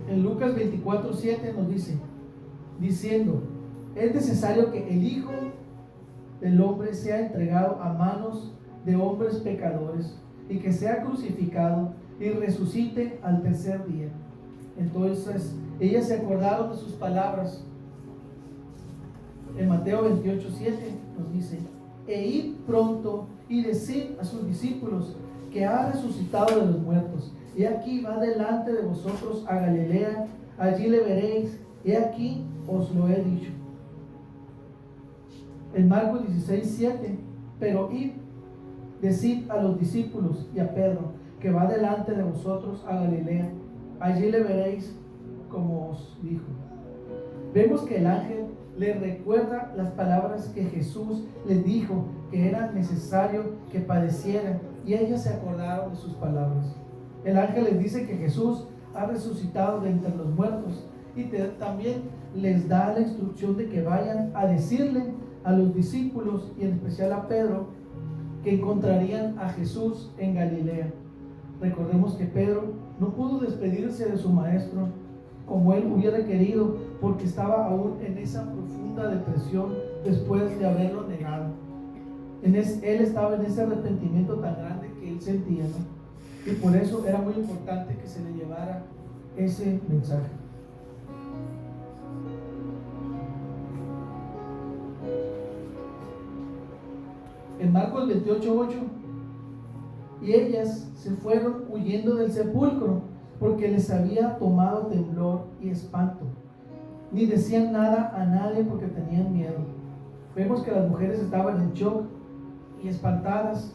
Speaker 1: En Lucas 24:7 nos dice, diciendo: es necesario que el Hijo del Hombre sea entregado a manos de hombres pecadores, y que sea crucificado y resucite al tercer día. Entonces ellas se acordaron de sus palabras. En Mateo 28:7 nos dice: e id pronto y decid a sus discípulos que ha resucitado de los muertos. He aquí va delante de vosotros a Galilea, allí le veréis. He aquí os lo he dicho. En Marcos 16:7: pero id, decid a los discípulos y a Pedro que va delante de vosotros a Galilea, allí le veréis como os dijo. Vemos que el ángel le recuerda las palabras que Jesús les dijo que era necesario que padecieran, y ellas se acordaron de sus palabras. El ángel les dice que Jesús ha resucitado de entre los muertos, y también les da la instrucción de que vayan a decirle a los discípulos, y en especial a Pedro, que encontrarían a Jesús en Galilea. Recordemos que Pedro no pudo despedirse de su maestro como él hubiera querido, porque estaba aún en esa profunda depresión después de haberlo negado. Él estaba en ese arrepentimiento tan grande que él sentía, ¿no? Y por eso era muy importante que se le llevara ese mensaje. En Marcos 28:8: y ellas se fueron huyendo del sepulcro, porque les había tomado temblor y espanto. Ni decían nada a nadie porque tenían miedo. Vemos que las mujeres estaban en shock y espantadas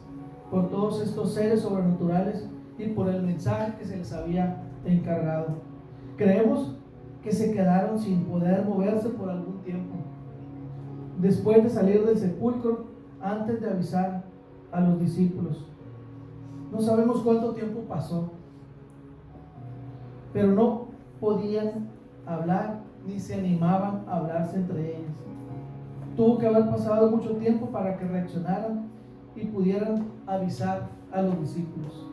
Speaker 1: por todos estos seres sobrenaturales y por el mensaje que se les había encargado. Creemos que se quedaron sin poder moverse por algún tiempo, después de salir del sepulcro, antes de avisar a los discípulos. No sabemos cuánto tiempo pasó, pero no podían hablar ni se animaban a hablarse entre ellas. Tuvo que haber pasado mucho tiempo para que reaccionaran y pudieran avisar a los discípulos.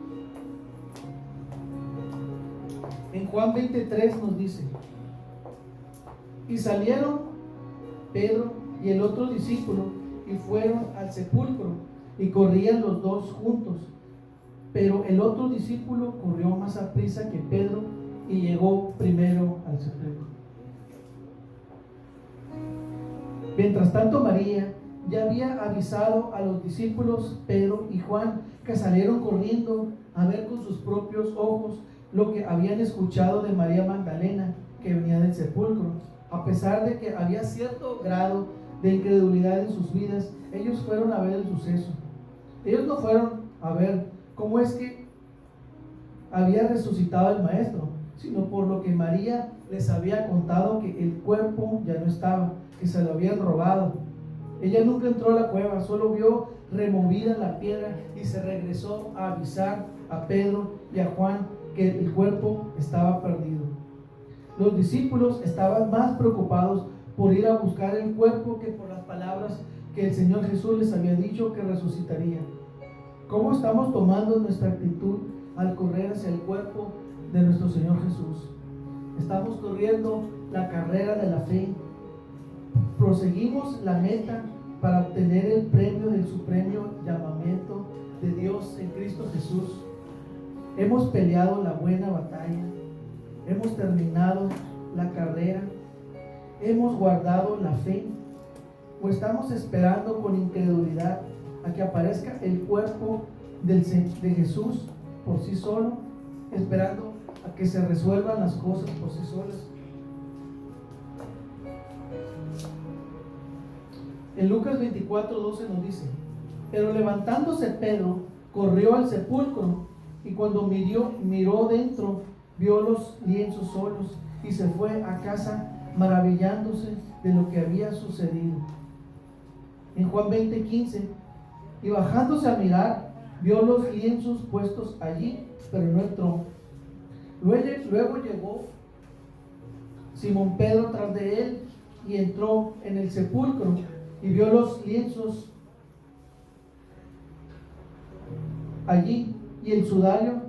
Speaker 1: En Juan 20:3 nos dice: y salieron Pedro y el otro discípulo y fueron al sepulcro, y corrían los dos juntos. Pero el otro discípulo corrió más aprisa que Pedro y llegó primero al sepulcro. Mientras tanto, María ya había avisado a los discípulos Pedro y Juan, que salieron corriendo a ver con sus propios ojos lo que habían escuchado de María Magdalena, que venía del sepulcro. A pesar de que había cierto grado de incredulidad en sus vidas, ellos fueron a ver el suceso. Ellos no fueron a ver cómo es que había resucitado el maestro, sino por lo que María les había contado, que el cuerpo ya no estaba, que se lo habían robado. Ella nunca entró a la cueva, solo vio removida la piedra y se regresó a avisar a Pedro y a Juan que el cuerpo estaba perdido. Los discípulos estaban más preocupados por ir a buscar el cuerpo que por las palabras que el Señor Jesús les había dicho que resucitaría. ¿Cómo estamos tomando nuestra actitud al correr hacia el cuerpo de nuestro Señor Jesús? ¿Estamos corriendo la carrera de la fe? ¿Proseguimos la meta para obtener el premio del supremo llamamiento de Dios en Cristo Jesús? ¿Hemos peleado la buena batalla? ¿Hemos terminado la carrera? ¿Hemos guardado la fe? ¿O estamos esperando con incredulidad a que aparezca el cuerpo de Jesús por sí solo, esperando a que se resuelvan las cosas por sí solas? En Lucas 24:12 nos dice: pero levantándose Pedro, corrió al sepulcro, y cuando miró dentro, vio los lienzos solos, y se fue a casa maravillándose de lo que había sucedido. En Juan 20:15: y bajándose a mirar, vio los lienzos puestos allí, pero no entró. Luego llegó Simón Pedro tras de él, y entró en el sepulcro, y vio los lienzos allí, y el sudario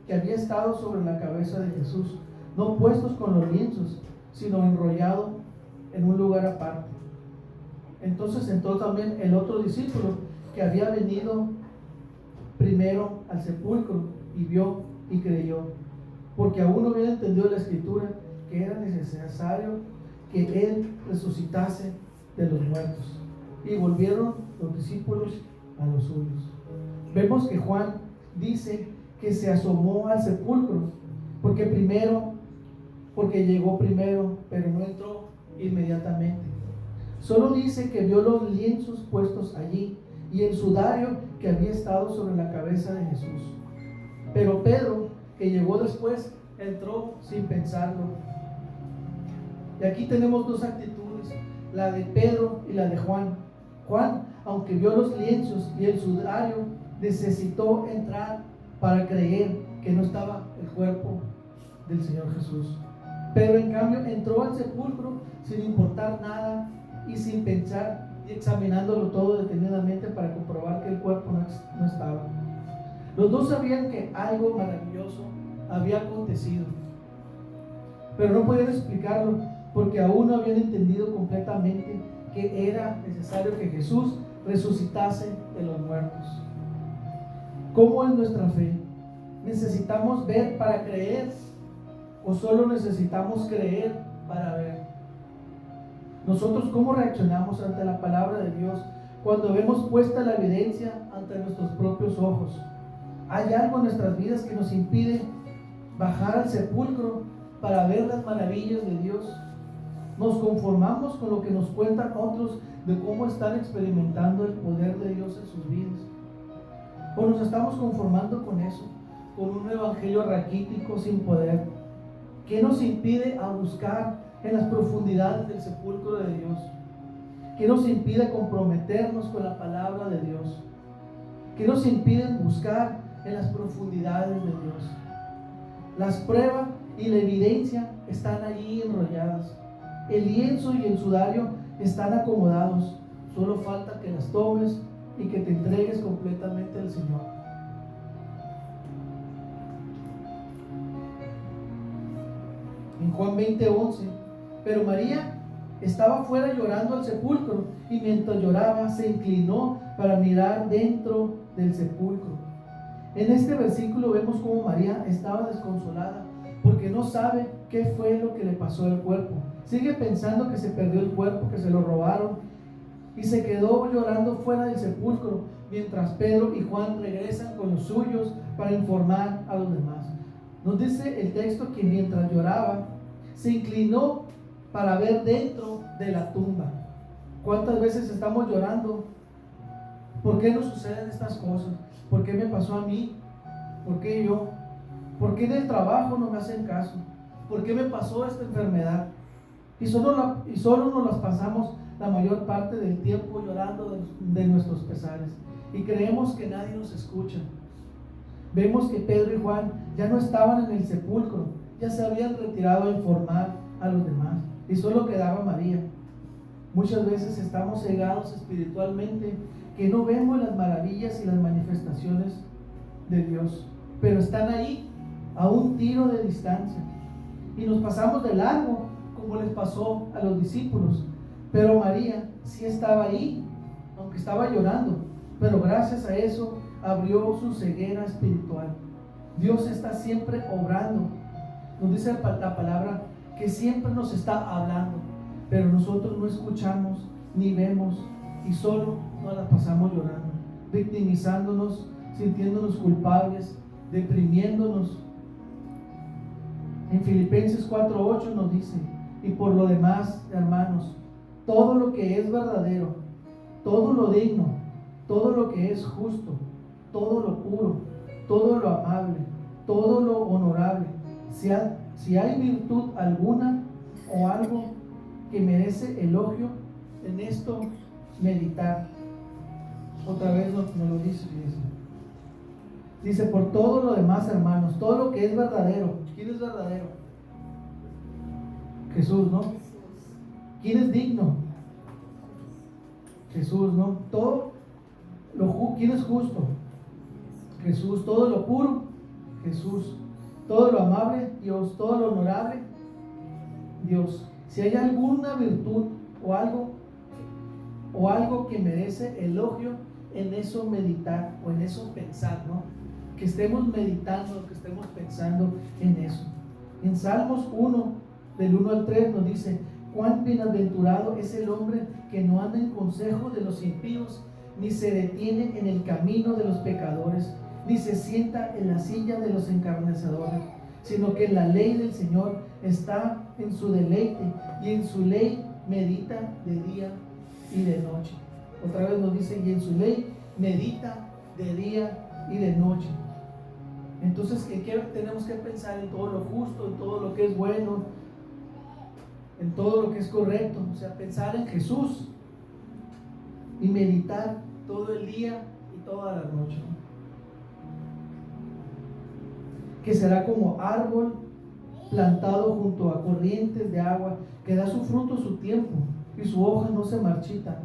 Speaker 1: que había estado sobre la cabeza de Jesús, no puestos con los lienzos, sino enrollado en un lugar aparte. Entonces entró también el otro discípulo que había venido primero al sepulcro y vio y creyó, porque aún no había entendido la escritura que era necesario que él resucitase de los muertos. Y volvieron los discípulos a los suyos. Vemos que Juan dice que se asomó al sepulcro porque llegó primero, pero no entró inmediatamente. Solo dice que vio los lienzos puestos allí y el sudario que había estado sobre la cabeza de Jesús. Pero Pedro, que llegó después, entró sin pensarlo. Y aquí tenemos dos actitudes, la de Pedro y la de Juan. Juan, aunque vio los lienzos y el sudario, necesitó entrar para creer que no estaba el cuerpo del Señor Jesús. Pedro, en cambio, entró al sepulcro sin importar nada y sin pensar, y examinándolo todo detenidamente para comprobar que el cuerpo no estaba. Los dos sabían que algo maravilloso había acontecido, pero no podían explicarlo porque aún no habían entendido completamente que era necesario que Jesús resucitase de los muertos. ¿Cómo es nuestra fe? ¿Necesitamos ver para creer o solo necesitamos creer para ver? Nosotros, ¿cómo reaccionamos ante la palabra de Dios cuando vemos puesta la evidencia ante nuestros propios ojos? ¿Hay algo en nuestras vidas que nos impide bajar al sepulcro para ver las maravillas de Dios? ¿Nos conformamos con lo que nos cuentan otros de cómo están experimentando el poder de Dios en sus vidas? ¿O nos estamos conformando con eso, con un evangelio raquítico sin poder? ¿Qué nos impide a buscar en las profundidades del sepulcro de Dios? ¿Qué nos impide comprometernos con la palabra de Dios? ¿Qué nos impide buscar en las profundidades de Dios? Las pruebas y la evidencia están allí enrolladas. El lienzo y el sudario están acomodados. Solo falta que las tomes y que te entregues completamente al Señor. En Juan 20:11, pero María estaba fuera llorando al sepulcro, y mientras lloraba se inclinó para mirar dentro del sepulcro. En este versículo vemos cómo María estaba desconsolada porque no sabe qué fue lo que le pasó al cuerpo. Sigue pensando que se perdió el cuerpo, que se lo robaron, y se quedó llorando fuera del sepulcro mientras Pedro y Juan regresan con los suyos para informar a los demás. Nos dice el texto que mientras lloraba se inclinó para ver dentro de la tumba. ¿Cuántas veces estamos llorando? ¿Por qué nos suceden estas cosas? ¿Por qué me pasó a mí? ¿Por qué yo? ¿Por qué en el trabajo no me hacen caso? ¿Por qué me pasó esta enfermedad? Y solo nos las pasamos la mayor parte del tiempo llorando de nuestros pesares, y creemos que nadie nos escucha. Vemos que Pedro y Juan ya no estaban en el sepulcro, ya se habían retirado a informar a los demás, y solo quedaba María. Muchas veces estamos cegados espiritualmente, que no vemos las maravillas y las manifestaciones de Dios, pero están ahí a un tiro de distancia, y nos pasamos de largo como les pasó a los discípulos. Pero María sí estaba ahí, aunque estaba llorando, pero gracias a eso abrió su ceguera espiritual. Dios está siempre obrando. Nos dice la palabra que siempre nos está hablando, pero nosotros no escuchamos ni vemos, y solo nos la pasamos llorando, victimizándonos, sintiéndonos culpables, deprimiéndonos. En Filipenses 4:8 nos dice: y por lo demás, hermanos, todo lo que es verdadero, todo lo digno, todo lo que es justo, todo lo puro, todo lo amable, todo lo honorable, si hay virtud alguna o algo que merece elogio, en esto meditar. Otra vez nos lo dice. Dice, por todo lo demás, hermanos, todo lo que es verdadero. ¿Quién es verdadero? Jesús, ¿no? ¿Quién es digno? Jesús, ¿no? ¿Quién es justo? Jesús. Todo lo puro, Jesús. Todo lo amable, Dios. Todo lo honorable, Dios. Si hay alguna virtud o algo que merece elogio, en eso meditar o en eso pensar, ¿no? Que estemos meditando, que estemos pensando en eso. En Salmos 1, del 1 al 3 nos dice: cuán bienaventurado es el hombre que no anda en consejo de los impíos, ni se detiene en el camino de los pecadores, ni se sienta en la silla de los encarnecedores, sino que en la ley del Señor está en su deleite, y en su ley medita de día y de noche. Otra vez nos dice: y en su ley medita de día y de noche. Entonces, ¿qué tenemos que pensar? En todo lo justo, en todo lo que es bueno, en todo lo que es correcto. O sea, pensar en Jesús y meditar todo el día y toda la noche. Que será como árbol plantado junto a corrientes de agua, que da su fruto a su tiempo, y su hoja no se marchita,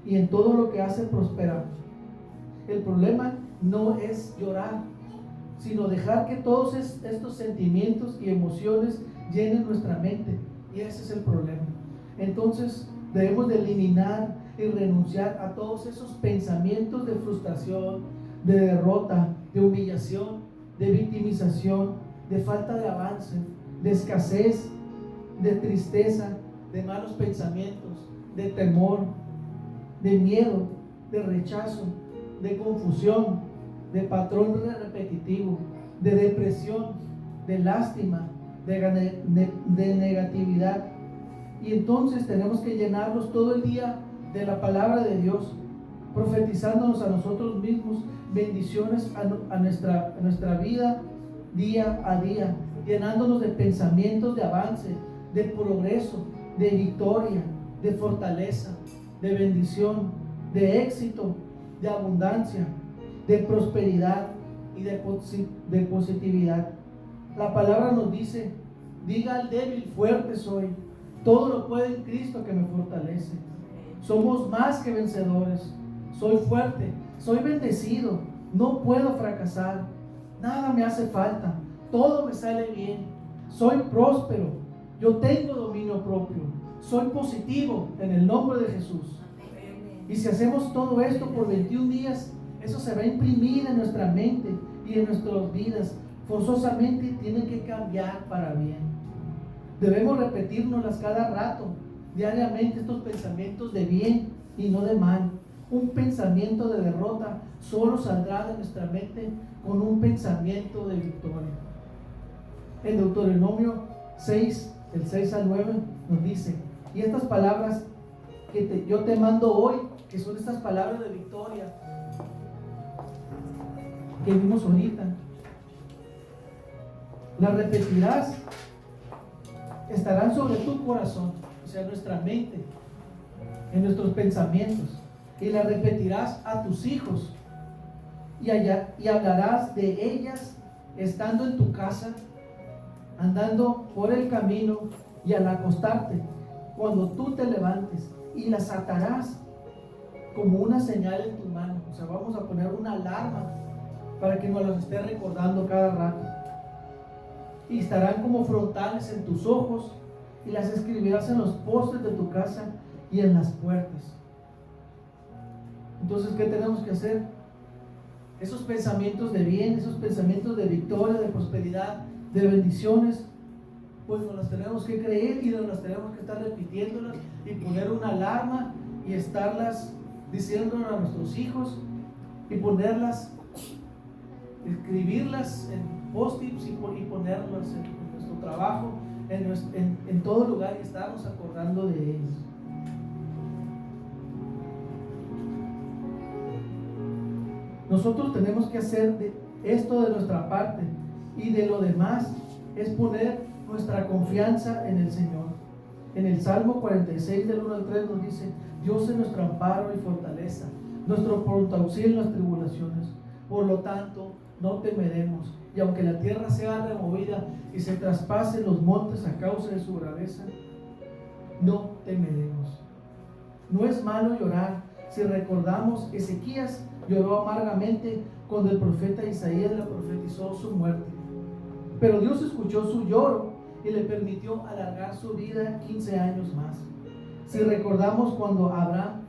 Speaker 1: y en todo lo que hace prospera. El problema no es llorar, sino dejar que todos estos sentimientos y emociones llenen nuestra mente, y ese es el problema. Entonces debemos de eliminar y renunciar a todos esos pensamientos de frustración, de derrota, de humillación, de victimización, de falta de avance, de escasez, de tristeza, de malos pensamientos, de temor, de miedo, de rechazo, de confusión, de patrón repetitivo, de depresión, de lástima, de negatividad. Y entonces tenemos que llenarnos todo el día de la palabra de Dios, profetizándonos a nosotros mismos bendiciones a nuestra vida día a día, llenándonos de pensamientos de avance, de progreso, de victoria, de fortaleza, de bendición, de éxito, de abundancia, de prosperidad y de positividad. La palabra nos dice: diga al débil, fuerte soy, todo lo puedo en Cristo que me fortalece. Somos más que vencedores. Soy fuerte, soy bendecido, no puedo fracasar, nada me hace falta, todo me sale bien, soy próspero, yo tengo dominio propio, soy positivo en el nombre de Jesús. Y si hacemos todo esto por 21 días, eso se va a imprimir en nuestra mente y en nuestras vidas. Forzosamente tienen que cambiar para bien. Debemos repetirnoslas cada rato, diariamente, estos pensamientos de bien y no de mal. Un pensamiento de derrota solo saldrá de nuestra mente con un pensamiento de victoria. En Deuteronomio 6, del 6 al 9, nos dice: y estas palabras que yo te mando hoy, que son estas palabras de victoria que vimos ahorita, las repetirás, estarán sobre tu corazón, o sea, nuestra mente, en nuestros pensamientos, y las repetirás a tus hijos, y hablarás de ellas estando en tu casa, andando por el camino y al acostarte, cuando tú te levantes, y las atarás como una señal en tu mano. O sea, vamos a poner una alarma para que nos las esté recordando cada rato. Y estarán como frontales en tus ojos, y las escribirás en los postes de tu casa y en las puertas. Entonces, ¿qué tenemos que hacer? Esos pensamientos de bien, esos pensamientos de victoria, de prosperidad, de bendiciones, pues nos las tenemos que creer y nos las tenemos que estar repitiéndolas y poner una alarma y estarlas diciéndolas a nuestros hijos y ponerlas, escribirlas en post-its y ponerlas en nuestro trabajo, en todo lugar, y estarnos acordando de ellos. Nosotros tenemos que hacer esto de nuestra parte, y de lo demás es poner nuestra confianza en el Señor. En el Salmo 46 del 1 al 3 nos dice: Dios es nuestro amparo y fortaleza, nuestro pronto auxilio en las tribulaciones. Por lo tanto, no temeremos, y aunque la tierra sea removida y se traspasen los montes a causa de su braveza, no temeremos. No es malo llorar. Si recordamos, Ezequías lloró amargamente cuando el profeta Isaías le profetizó su muerte, pero Dios escuchó su lloro y le permitió alargar su vida 15 años más. Si recordamos cuando Abraham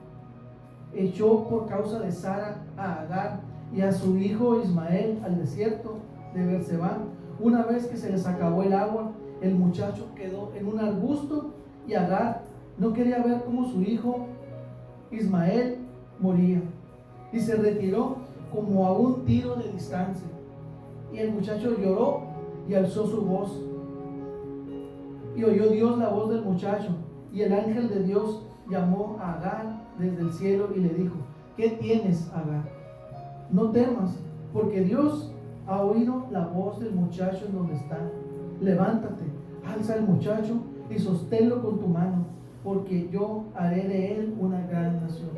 Speaker 1: echó por causa de Sara a Agar y a su hijo Ismael al desierto de Beerseba. Una vez que se les acabó el agua, el muchacho quedó en un arbusto y Agar no quería ver cómo su hijo Ismael moría y se retiró como a un tiro de distancia. Y el muchacho lloró y alzó su voz. Y oyó Dios la voz del muchacho. Y el ángel de Dios llamó a Agar desde el cielo y le dijo: ¿qué tienes, Agar? No temas, porque Dios ha oído la voz del muchacho en donde está. Levántate, alza al muchacho y sosténlo con tu mano, porque yo haré de él una gran nación.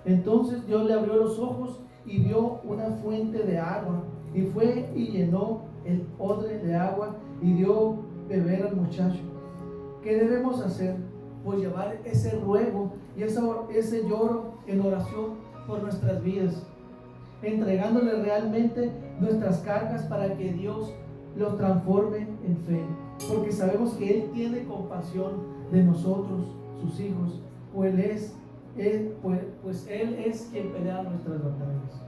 Speaker 1: Entonces Dios le abrió los ojos y vio una fuente de agua, y fue y llenó el odre de agua y dio beber al muchacho. ¿Qué debemos hacer? Pues llevar ese ruego y ese lloro en oración por nuestras vidas, entregándole realmente nuestras cargas para que Dios los transforme en fe, porque sabemos que Él tiene compasión de nosotros, sus hijos, pues Él es quien pelea nuestras batallas.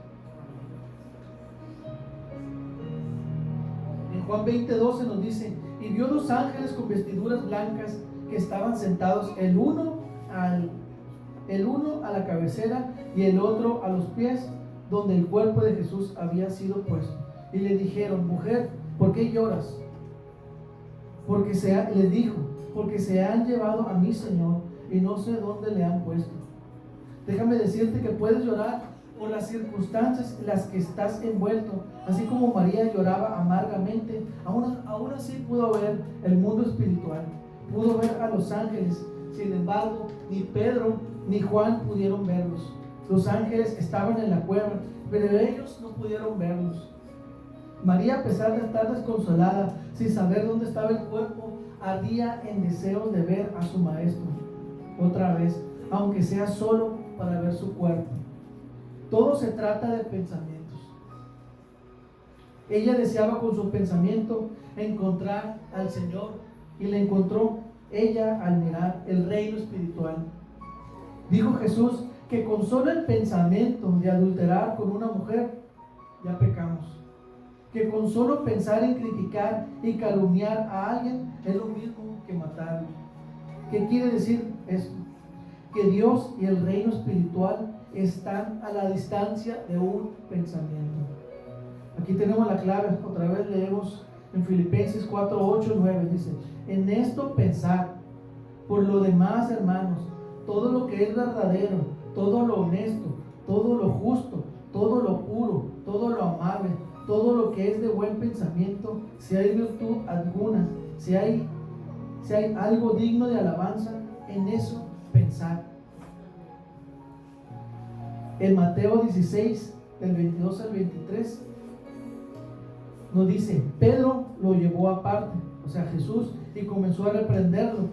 Speaker 1: En Juan 20:12 nos dice: y vio dos ángeles con vestiduras blancas que estaban sentados, el uno a la cabecera y el otro a los pies, donde el cuerpo de Jesús había sido puesto. Y le dijeron: mujer, ¿por qué lloras? Les dijo: porque se han llevado a mi Señor y no sé dónde le han puesto. Déjame decirte que puedes llorar por las circunstancias en las que estás envuelto, así como María lloraba amargamente. Aún así pudo ver el mundo espiritual, pudo ver a los ángeles. Sin embargo, ni Pedro ni Juan pudieron verlos. Los ángeles estaban en la cueva, pero ellos no pudieron verlos. María, a pesar de estar desconsolada, sin saber dónde estaba el cuerpo, ardía en deseos de ver a su maestro otra vez, aunque sea solo para ver su cuerpo. Todo se trata de pensamientos. Ella deseaba con su pensamiento encontrar al Señor, y le encontró ella al mirar el reino espiritual. Dijo Jesús que con solo el pensamiento de adulterar con una mujer ya pecamos, que con solo pensar en criticar y calumniar a alguien es lo mismo que matarlo. ¿Qué quiere decir esto? Que Dios y el reino espiritual están a la distancia de un pensamiento. Aquí tenemos la clave. Otra vez leemos en Filipenses 4, 8, 9. Dice: en esto pensar. Por lo demás, hermanos, todo lo que es verdadero, todo lo honesto, todo lo justo, todo lo puro, todo lo amable, todo lo que es de buen pensamiento, si hay virtud alguna, si hay algo digno de alabanza, en eso pensar. En Mateo 16, del 22 al 23, nos dice: Pedro lo llevó aparte, o sea Jesús, y comenzó a reprenderlo.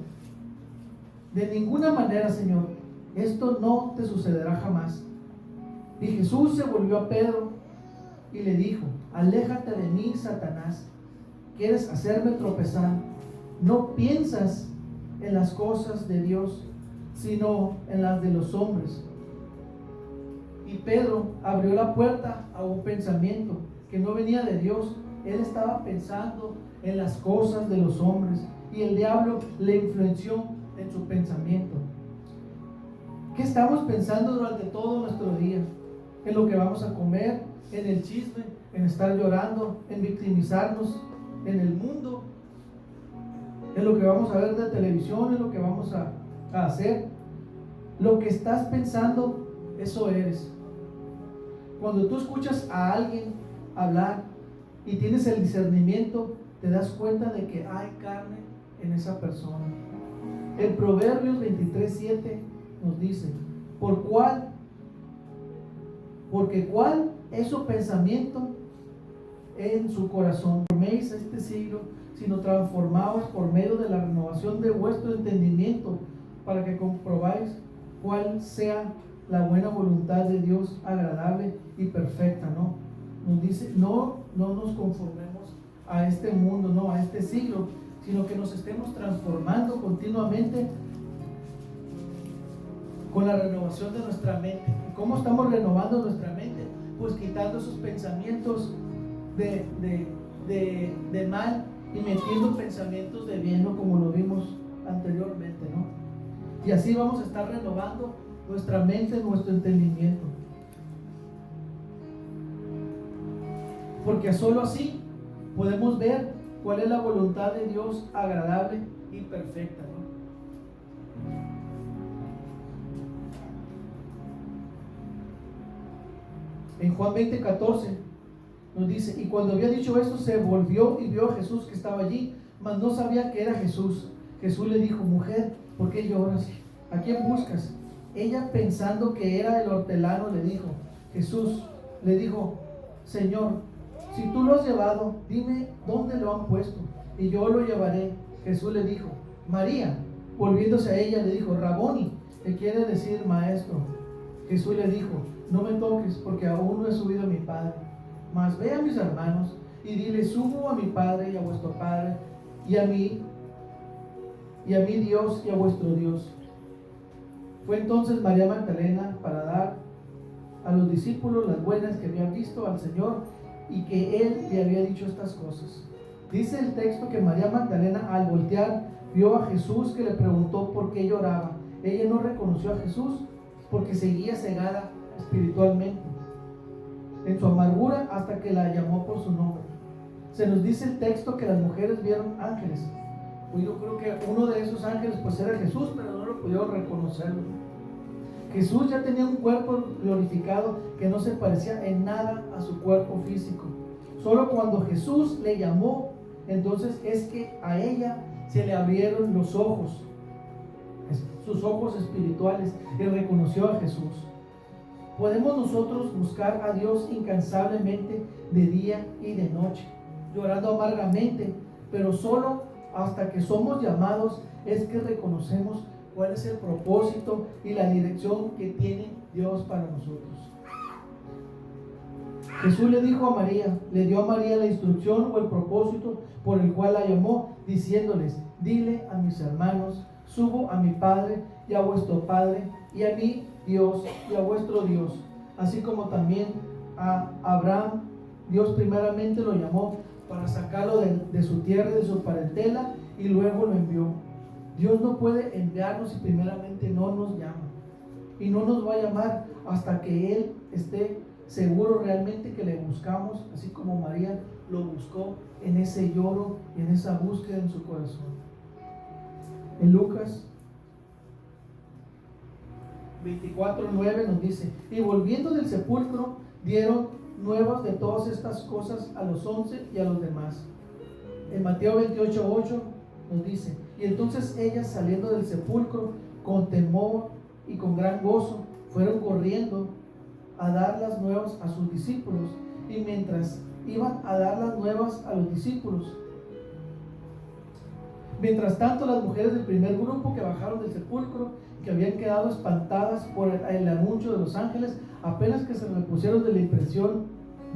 Speaker 1: De ninguna manera, Señor, esto no te sucederá jamás. Y Jesús se volvió a Pedro y le dijo: aléjate de mí, Satanás, quieres hacerme tropezar. No piensas en las cosas de Dios, sino en las de los hombres. Y Pedro abrió la puerta a un pensamiento que no venía de Dios. Él estaba pensando en las cosas de los hombres, y el diablo le influenció en su pensamiento. ¿Qué estamos pensando durante todo nuestro día? En lo que vamos a comer, en el chisme, en estar llorando, en victimizarnos, en el mundo, en lo que vamos a ver de televisión, en lo que vamos a hacer. Lo que estás pensando, eso eres. Cuando tú escuchas a alguien hablar y tienes el discernimiento, te das cuenta de que hay carne en esa persona. El Proverbios 23:7 nos dice: porque cuál es su pensamiento en su corazón. No forméis a este siglo, sino transformaos por medio de la renovación de vuestro entendimiento, para que comprobáis cuál sea la buena voluntad de Dios, agradable y perfecta. No nos dice: no nos conformemos a este mundo, no a este siglo, sino que nos estemos transformando continuamente con la renovación de nuestra mente. ¿Y cómo estamos renovando nuestra mente? Pues quitando esos pensamientos de mal y metiendo pensamientos de bien, ¿no? Como lo vimos anteriormente, ¿no? Y así vamos a estar renovando nuestra mente, nuestro entendimiento. Porque solo así podemos ver cuál es la voluntad de Dios agradable y perfecta, ¿no? En Juan 20:14 nos dice: y cuando había dicho esto, se volvió y vio a Jesús que estaba allí, mas no sabía que era Jesús. Jesús le dijo: mujer, ¿por qué lloras? ¿A quién buscas? Ella, pensando que era el hortelano, le dijo. Jesús le dijo: Señor, si tú lo has llevado, dime dónde lo han puesto, y yo lo llevaré. Jesús le dijo: María. Volviéndose a ella, le dijo: Raboni, que quiere decir maestro. Jesús le dijo: no me toques, porque aún no he subido a mi Padre, mas ve a mis hermanos y dile: subo a mi Padre y a vuestro Padre, y a mi Dios y a vuestro Dios. Fue entonces María Magdalena para dar a los discípulos las buenas que habían visto al Señor y que Él le había dicho estas cosas. Dice el texto que María Magdalena, al voltear, vio a Jesús, que le preguntó por qué lloraba. Ella no reconoció a Jesús porque seguía cegada espiritualmente en su amargura, hasta que la llamó por su nombre. Se nos dice el texto que las mujeres vieron ángeles. Pues yo creo que uno de esos ángeles pues era Jesús, pero no lo pudieron reconocerlo. Jesús ya tenía un cuerpo glorificado que no se parecía en nada a su cuerpo físico. Solo cuando Jesús le llamó, entonces es que a ella se le abrieron los ojos, sus ojos espirituales, y reconoció a Jesús. Podemos nosotros buscar a Dios incansablemente de día y de noche, llorando amargamente, pero solo hasta que somos llamados es que reconocemos cuál es el propósito y la dirección que tiene Dios para nosotros. Jesús le dijo a María, le dio a María la instrucción o el propósito por el cual la llamó, diciéndoles: dile a mis hermanos, subo a mi Padre y a vuestro Padre, y a mi Dios y a vuestro Dios. Así como también a Abraham, Dios primeramente lo llamó para sacarlo de su tierra y de su parentela, y luego lo envió. Dios no puede enviarnos si primeramente no nos llama, y no nos va a llamar hasta que Él esté seguro realmente que le buscamos, así como María lo buscó en ese lloro y en esa búsqueda en su corazón. En Lucas 24:9 nos dice: y volviendo del sepulcro, dieron nuevas de todas estas cosas a los 11 y a los demás. En Mateo 28:8 nos dice: y entonces ellas, saliendo del sepulcro con temor y con gran gozo, fueron corriendo a dar las nuevas a sus discípulos. Y mientras iban a dar las nuevas a los discípulos, mientras tanto, las mujeres del primer grupo que bajaron del sepulcro, que habían quedado espantadas por el anuncio de los ángeles, apenas que se repusieron de la impresión,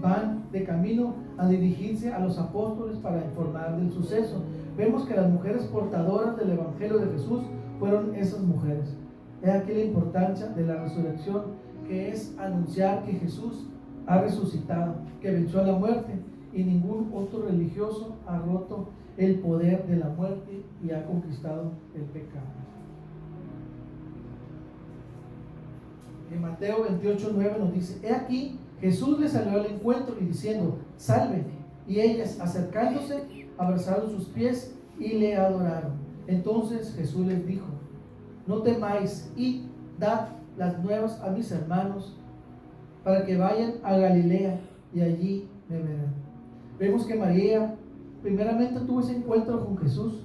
Speaker 1: van de camino a dirigirse a los apóstoles para informar del suceso. Vemos que las mujeres portadoras del Evangelio de Jesús fueron esas mujeres. He aquí la importancia de la resurrección, que es anunciar que Jesús ha resucitado, que venció a la muerte, y ningún otro religioso ha roto el poder de la muerte y ha conquistado el pecado. En Mateo 28:9 nos dice: he aquí, Jesús les salió al encuentro y diciendo: salve. Y ellas, acercándose, abrazaron sus pies y le adoraron. Entonces Jesús les dijo: no temáis, id, dad las nuevas a mis hermanos, para que vayan a Galilea y allí me verán. Vemos que María primeramente tuvo ese encuentro con Jesús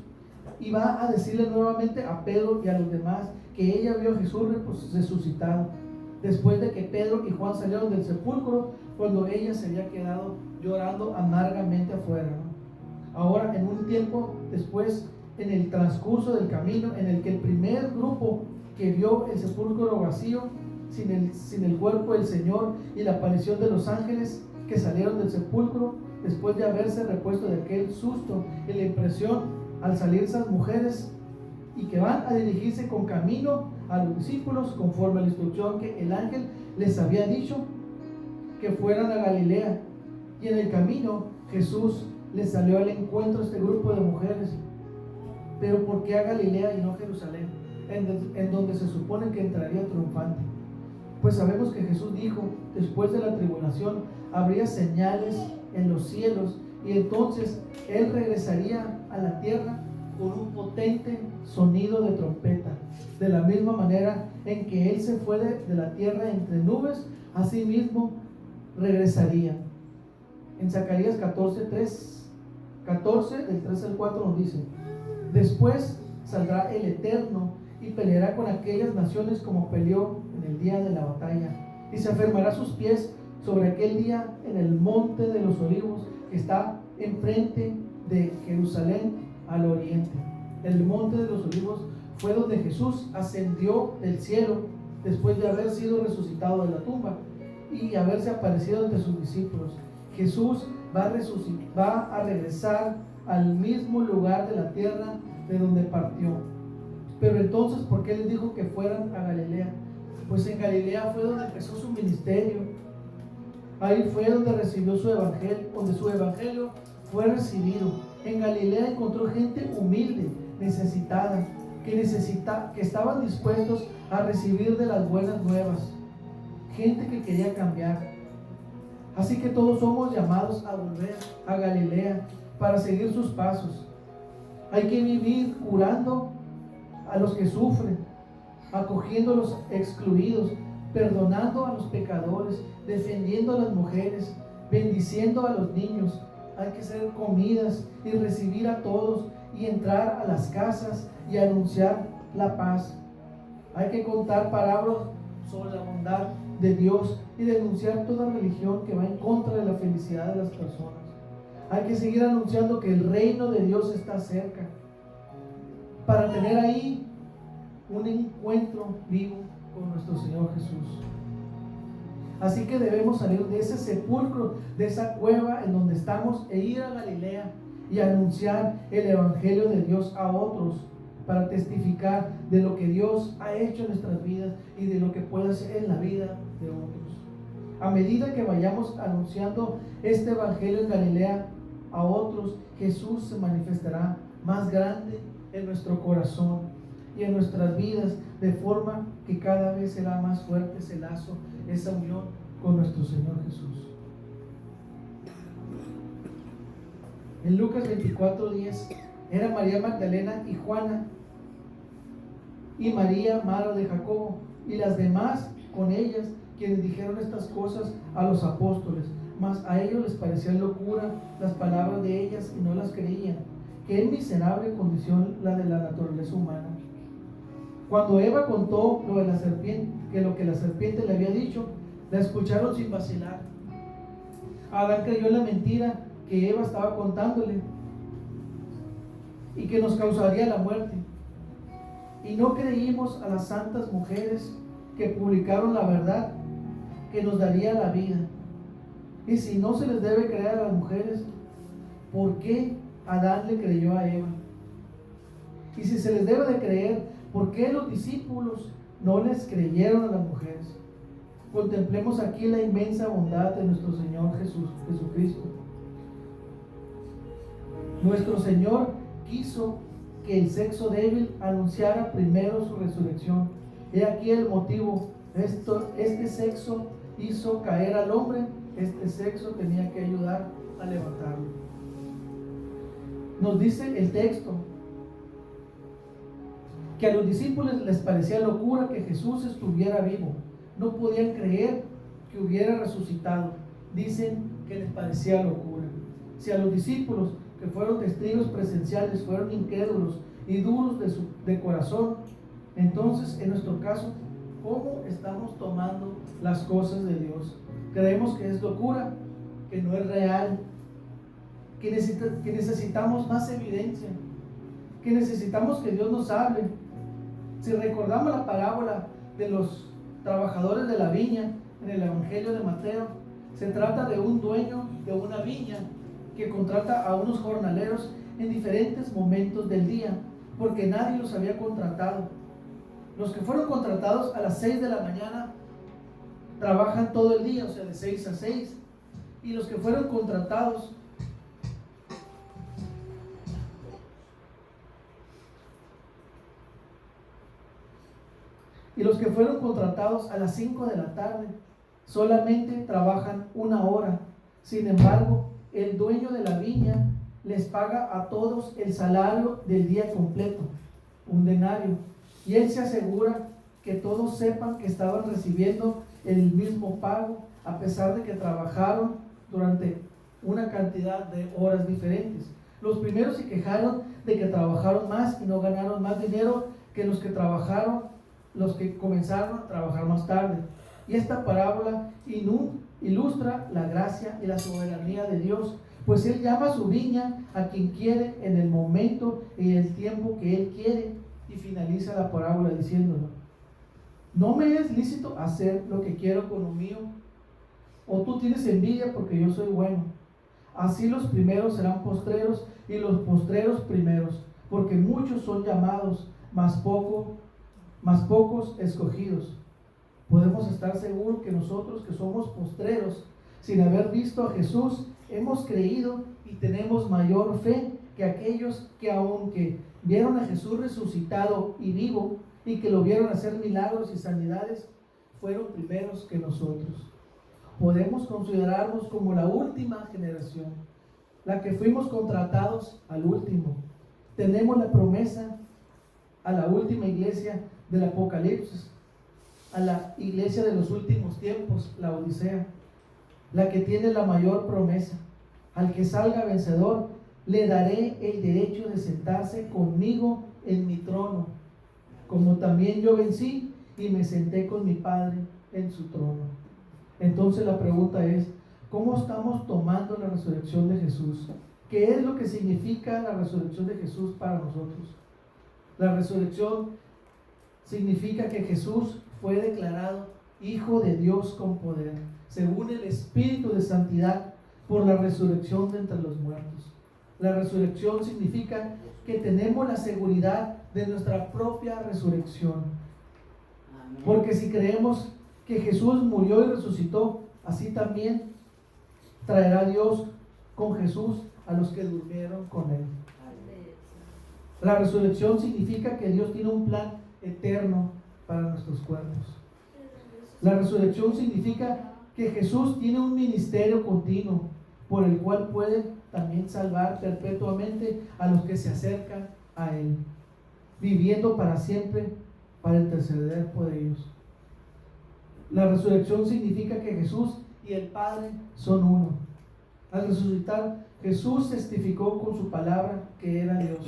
Speaker 1: y va a decirle nuevamente a Pedro y a los demás que ella vio a Jesús resucitado, después de que Pedro y Juan salieron del sepulcro, cuando ella se había quedado llorando amargamente afuera, ¿no? Ahora, en un tiempo después, en el transcurso del camino, en el que el primer grupo que vio el sepulcro vacío, sin el cuerpo del Señor y la aparición de los ángeles que salieron del sepulcro, después de haberse repuesto de aquel susto y la impresión al salir esas mujeres, y que van a dirigirse con camino a los discípulos, conforme a la instrucción que el ángel les había dicho, que fueran a Galilea. Y en el camino Jesús les salió al encuentro a este grupo de mujeres. Pero ¿por qué a Galilea y no a Jerusalén, en donde se supone que entraría triunfante? Pues sabemos que Jesús dijo: después de la tribulación habría señales en los cielos, y entonces Él regresaría a la tierra con un potente sonido de trompeta. De la misma manera en que Él se fue de la tierra entre nubes, así mismo regresaría. En Zacarías 14, del 3 al 4 nos dice: después saldrá el Eterno y peleará con aquellas naciones como peleó en el día de la batalla, y se afirmará sus pies sobre aquel día en el monte de los olivos, que está enfrente de Jerusalén al oriente. El monte de los olivos fue donde Jesús ascendió del cielo después de haber sido resucitado de la tumba y haberse aparecido ante sus discípulos. Jesús va a regresar al mismo lugar de la tierra de donde partió. Pero entonces, ¿por qué les dijo que fueran a Galilea? Pues en Galilea fue donde empezó su ministerio. Ahí fue donde recibió su evangelio, donde su evangelio fue recibido. En Galilea encontró gente humilde, necesitada, que estaban dispuestos a recibir de las buenas nuevas, gente que quería cambiar. Así que todos somos llamados a volver a Galilea para seguir sus pasos. Hay que vivir curando a los que sufren, acogiendo a los excluidos, perdonando a los pecadores, defendiendo a las mujeres, bendiciendo a los niños. Hay que hacer comidas y recibir a todos y entrar a las casas y anunciar la paz. Hay que contar parábolas sobre la bondad de Dios y denunciar toda religión que va en contra de la felicidad de las personas. Hay que seguir anunciando que el reino de Dios está cerca, para tener ahí un encuentro vivo con nuestro Señor Jesús. Así que debemos salir de ese sepulcro, de esa cueva en donde estamos, e ir a Galilea y anunciar el evangelio de Dios a otros, para testificar de lo que Dios ha hecho en nuestras vidas y de lo que puede hacer en la vida de otros. A medida que vayamos anunciando este evangelio en Galilea a otros, Jesús se manifestará más grande en nuestro corazón y en nuestras vidas, de forma que cada vez será más fuerte ese lazo, esa unión con nuestro Señor Jesús. En Lucas 24:10 era María Magdalena y Juana y María, madre de Jacobo, y las demás con ellas, quienes dijeron estas cosas a los apóstoles. Mas a ellos les parecían locura las palabras de ellas y no las creían. Qué miserable condición la de la naturaleza humana. Cuando Eva contó lo de la serpiente, lo que la serpiente le había dicho, la escucharon sin vacilar. Adán creyó en la mentira que Eva estaba contándole y que nos causaría la muerte. Y no creímos a las santas mujeres que publicaron la verdad que nos daría la vida. Y si no se les debe creer a las mujeres, ¿por qué Adán le creyó a Eva? Y si se les debe de creer, ¿por qué los discípulos no les creyeron a las mujeres? Contemplemos aquí la inmensa bondad de nuestro Señor Jesucristo. Nuestro Señor quiso que el sexo débil anunciara primero su resurrección. He aquí el motivo. Este sexo hizo caer al hombre. Este sexo tenía que ayudar a levantarlo. Nos dice el texto que a los discípulos les parecía locura que Jesús estuviera vivo. No podían creer que hubiera resucitado. Dicen que les parecía locura. Si a los discípulos, que fueron testigos presenciales, fueron incrédulos y duros de corazón, entonces en nuestro caso, ¿cómo estamos tomando las cosas de Dios? Creemos que es locura, que no es real, que necesitamos más evidencia, que necesitamos que Dios nos hable. Si recordamos la parábola de los trabajadores de la viña en el Evangelio de Mateo, se trata de un dueño de una viña que contrata a unos jornaleros en diferentes momentos del día, porque nadie los había contratado. Los que fueron contratados a las 6 de la mañana trabajan todo el día, o sea, de 6 a 6. Y los que fueron contratados a las 5 de la tarde solamente trabajan 1 hora. Sin embargo, el dueño de la viña les paga a todos el salario del día completo, un denario. Y él se asegura que todos sepan que estaban recibiendo el mismo pago, a pesar de que trabajaron durante una cantidad de horas diferentes. Los primeros se quejaron de que trabajaron más y no ganaron más dinero que los que comenzaron a trabajar más tarde. Y esta parábola ilustra la gracia y la soberanía de Dios, pues Él llama a su viña a quien quiere en el momento y el tiempo que Él quiere. Y finaliza la parábola diciéndolo: no me es lícito hacer lo que quiero con lo mío, o tú tienes envidia porque yo soy bueno. Así los primeros serán postreros y los postreros primeros, porque muchos son llamados, mas pocos escogidos. Podemos estar seguros que nosotros, que somos postreros, sin haber visto a Jesús, hemos creído y tenemos mayor fe que aquellos que, aunque vieron a Jesús resucitado y vivo y que lo vieron hacer milagros y sanidades, fueron primeros que nosotros. Podemos considerarnos como la última generación, la que fuimos contratados al último. Tenemos la promesa a la última iglesia del Apocalipsis, a la iglesia de los últimos tiempos, la Odisea, la que tiene la mayor promesa. Al que salga vencedor, le daré el derecho de sentarse conmigo en mi trono, como también yo vencí y me senté con mi Padre en su trono. Entonces la pregunta es: ¿cómo estamos tomando la resurrección de Jesús? ¿Qué es lo que significa la resurrección de Jesús para nosotros? La resurrección significa que Jesús fue declarado Hijo de Dios con poder, según el Espíritu de Santidad, por la resurrección de entre los muertos. La resurrección significa que tenemos la seguridad de nuestra propia resurrección. Porque si creemos que Jesús murió y resucitó, así también traerá Dios con Jesús a los que durmieron con Él. La resurrección significa que Dios tiene un plan eterno para nuestros cuerpos. La resurrección significa que Jesús tiene un ministerio continuo por el cual puede también salvar perpetuamente a los que se acercan a Él, viviendo para siempre para interceder por ellos. La resurrección significa que Jesús y el Padre son uno. Al resucitar, Jesús testificó con su palabra que era Dios.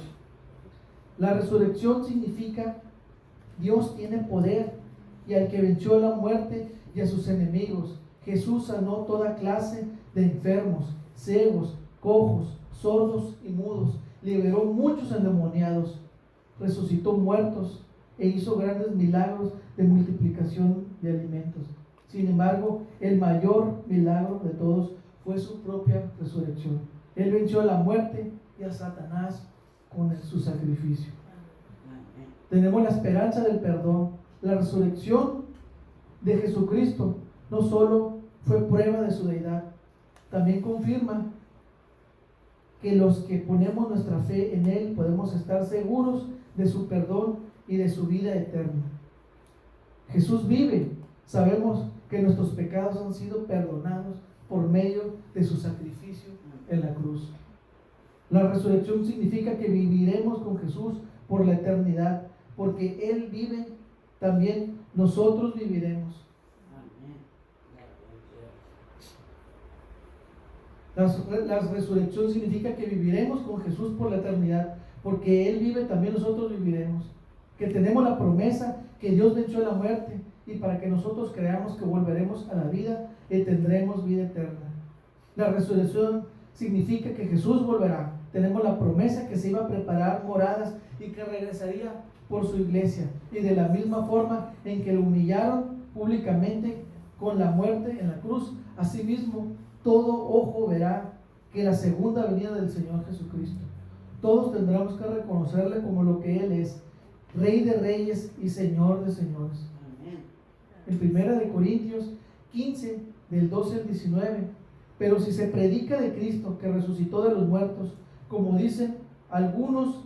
Speaker 1: La resurrección significa Dios tiene poder, y al que venció la muerte y a sus enemigos, Jesús sanó toda clase de enfermos, ciegos, cojos, sordos y mudos, liberó muchos endemoniados, resucitó muertos e hizo grandes milagros de multiplicación de alimentos. Sin embargo, el mayor milagro de todos fue su propia resurrección. Él venció a la muerte y a Satanás con su sacrificio. Tenemos la esperanza del perdón. La resurrección de Jesucristo no solo fue prueba de su deidad, también confirma que los que ponemos nuestra fe en Él podemos estar seguros de su perdón y de su vida eterna. Jesús vive. Sabemos que nuestros pecados han sido perdonados por medio de su sacrificio en la cruz. La resurrección significa que viviremos con Jesús por la eternidad, porque Él vive, también nosotros viviremos. La resurrección significa que viviremos con Jesús por la eternidad, porque Él vive, también nosotros viviremos. Que tenemos la promesa que Dios venció la muerte, y para que nosotros creamos que volveremos a la vida y tendremos vida eterna. La resurrección significa que Jesús volverá. Tenemos la promesa que se iba a preparar moradas y que regresaría por su iglesia. Y de la misma forma en que lo humillaron públicamente con la muerte en la cruz, asimismo todo ojo verá que la segunda venida del Señor Jesucristo. Todos tendremos que reconocerle como lo que Él es, Rey de reyes y Señor de señores. En 1 Corintios 15, del 12 al 19. Pero si se predica de Cristo que resucitó de los muertos, como dicen algunos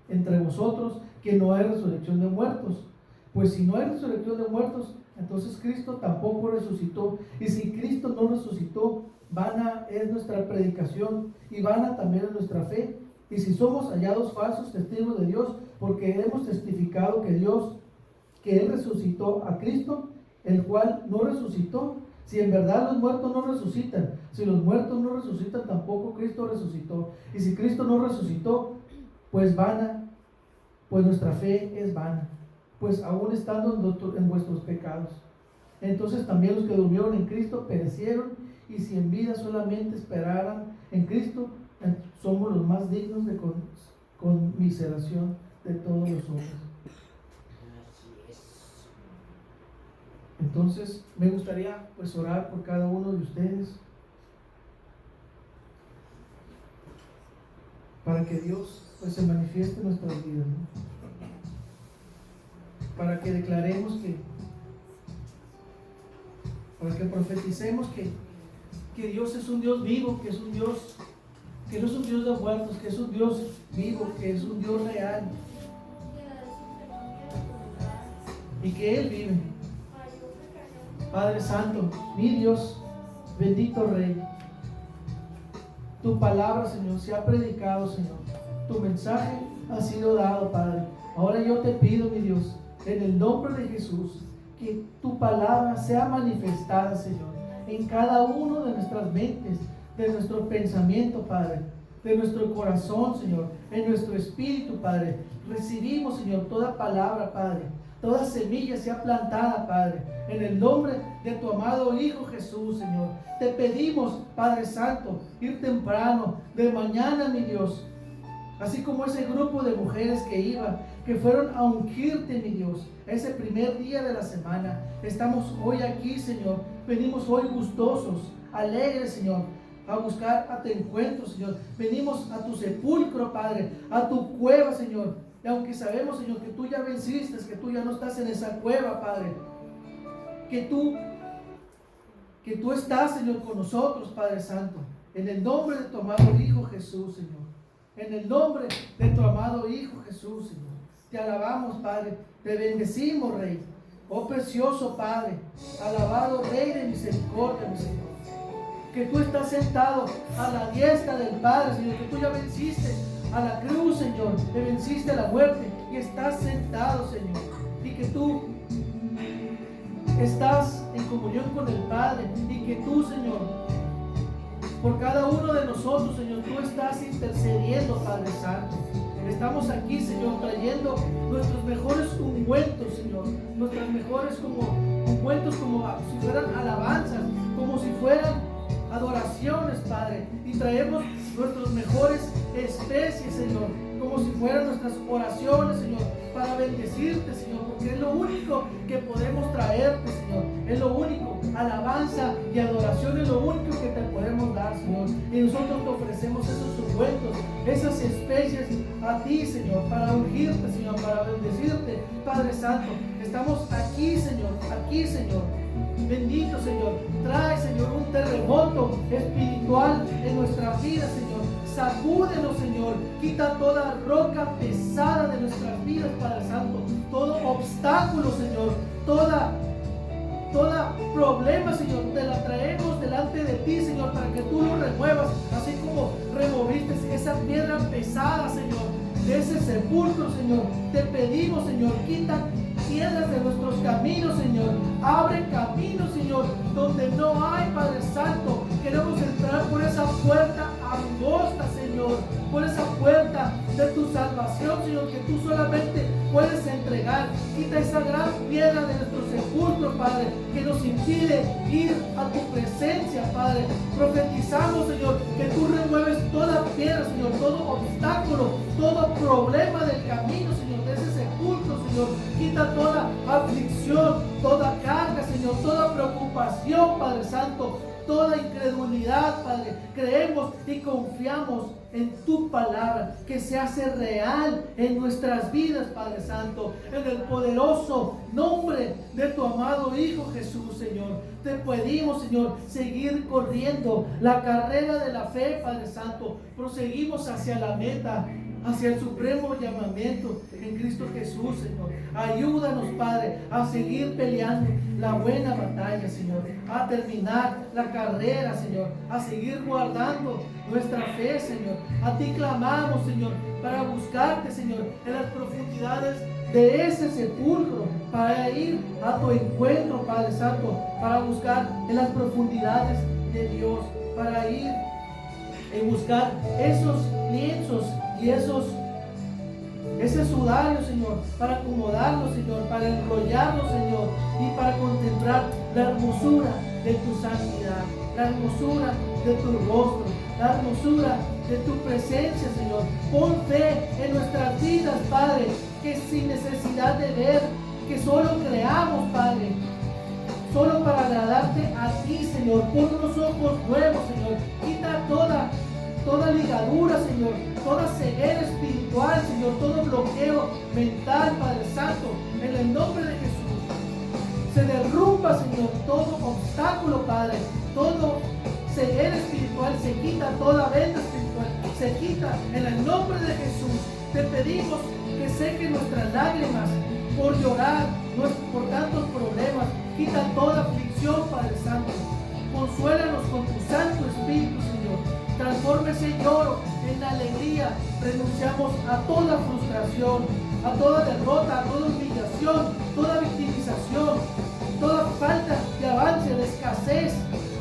Speaker 1: entre vosotros, que no hay resurrección de muertos, pues si no hay resurrección de muertos, entonces Cristo tampoco resucitó. Y si Cristo no resucitó, vana es nuestra predicación y vana también es nuestra fe. Y si somos hallados falsos testigos de Dios, porque hemos testificado que Él resucitó a Cristo, el cual no resucitó. Si en verdad los muertos no resucitan, si los muertos no resucitan, tampoco Cristo resucitó. Y si Cristo no resucitó, pues vana, pues nuestra fe es vana, pues aún estando en vuestros pecados. Entonces también los que durmieron en Cristo perecieron, y si en vida solamente esperaran en Cristo, somos los más dignos de conmiseración de todos los hombres. Entonces me gustaría pues orar por cada uno de ustedes, para que Dios pues se manifieste en nuestras vidas, ¿no? Para que declaremos para que profeticemos que Dios es un Dios vivo, que es un Dios, que no es un Dios de muertos, que es un Dios vivo, que es un Dios real, y que Él vive. Padre Santo, mi Dios, bendito Rey, tu palabra, Señor, se ha predicado, Señor, tu mensaje ha sido dado, Padre. Ahora yo te pido, mi Dios, en el nombre de Jesús, que tu palabra sea manifestada, Señor, en cada uno de nuestras mentes, de nuestro pensamiento, Padre, de nuestro corazón, Señor, en nuestro espíritu, Padre. Recibimos, Señor, toda palabra, Padre, toda semilla sea plantada, Padre, en el nombre de tu amado Hijo Jesús, Señor. Te pedimos, Padre Santo, ir temprano, de mañana, mi Dios, así como ese grupo de mujeres que fueron a ungirte, mi Dios, ese primer día de la semana. Estamos hoy aquí, Señor. Venimos hoy gustosos, alegres, Señor, a buscar a tu encuentro, Señor. Venimos a tu sepulcro, Padre, a tu cueva, Señor. Y aunque sabemos, Señor, que tú ya venciste, que tú ya no estás en esa cueva, Padre, que tú estás, Señor, con nosotros, Padre Santo, en el nombre de tu amado Hijo Jesús, Señor. En el nombre de tu amado Hijo Jesús, Señor. Te alabamos, Padre. Te bendecimos, Rey. Oh precioso Padre, alabado Rey de misericordia, mi Señor. Que tú estás sentado a la diestra del Padre, Señor. Que tú ya venciste a la cruz, Señor. Te venciste a la muerte y estás sentado, Señor. Y que tú estás en comunión con el Padre. Y que tú, Señor, por cada uno de nosotros, Señor, tú estás intercediendo, Padre Santo. Estamos aquí, Señor, trayendo nuestros mejores ungüentos, Señor. Nuestros mejores ungüentos, como si fueran alabanzas, como si fueran adoraciones, Padre. Y traemos nuestras mejores especies, Señor, como si fueran nuestras oraciones, Señor, para bendecirte, Señor, porque es lo único que podemos traerte, Señor. Es lo único, alabanza y adoración es lo único que te podemos dar, Señor. Y nosotros te ofrecemos esos ungüentos, esas especies a ti, Señor, para ungirte, Señor, para bendecirte, Padre Santo. Estamos aquí, Señor, aquí, Señor. Bendito, Señor. Trae, Señor, un terremoto espiritual en nuestra vida, Señor. Sacúdenos, Señor. Quita toda roca pesada de nuestras vidas, Padre Santo. Todo obstáculo, Señor. Toda problema, Señor, te la traemos delante de ti, Señor, para que tú lo remuevas, así como removiste esa piedra pesada, Señor, de ese sepulcro, Señor. Te pedimos, Señor, quita piedras de nuestros caminos, Señor. Abre caminos, Señor, donde no hay, Padre Santo. Queremos entrar por esa puerta angosta, Señor, por esa puerta de tu salvación, Señor, que tú solamente puedes entregar. Quita esa gran piedra de nuestro sepulcro, Padre, que nos impide ir a tu presencia, Padre. Profetizamos, Señor, que tú remueves toda piedra, Señor, todo obstáculo, todo problema del camino, Señor, de ese sepulcro, Señor. Quita toda aflicción, toda carga, Señor, toda preocupación, Padre Santo. toda incredulidad, Padre. Creemos y confiamos en tu palabra, que se hace real en nuestras vidas, Padre Santo, en el poderoso nombre de tu amado Hijo Jesús, Señor. Te pedimos, Señor, seguir corriendo la carrera de la fe, Padre Santo. Proseguimos hacia la meta, hacia el supremo llamamiento en Cristo Jesús, Señor. Ayúdanos, Padre, a seguir peleando la buena batalla, Señor, a terminar la carrera, Señor, a seguir guardando nuestra fe, Señor. A ti clamamos, Señor, para buscarte, Señor, en las profundidades de ese sepulcro, para ir a tu encuentro, Padre Santo, para buscar en las profundidades de Dios, para ir y buscar esos lienzos y ese sudario, Señor, para acomodarlo, Señor, para enrollarlo, Señor, y para contemplar la hermosura de tu santidad, la hermosura de tu rostro, la hermosura de tu presencia, Señor. Pon fe en nuestras vidas, Padre, que sin necesidad de ver, que solo creamos, Padre, solo para agradarte a ti, Señor. Pon unos ojos nuevos, Señor. Quita toda ligadura, Señor, toda ceguera espiritual, Señor, todo bloqueo mental, Padre Santo, en el nombre de Jesús. Se derrumba, Señor, todo obstáculo, Padre, todo ceguera espiritual, se quita toda venda espiritual, se quita en el nombre de Jesús. Te pedimos que seque nuestras lágrimas por llorar, por tantos problemas. Quita toda aflicción, Padre Santo. Consuélanos con tu Santo Espíritu, Señor. Transforma ese lloro en alegría. Renunciamos a toda frustración, a toda derrota, a toda humillación, toda victimización, toda falta de avance, de escasez,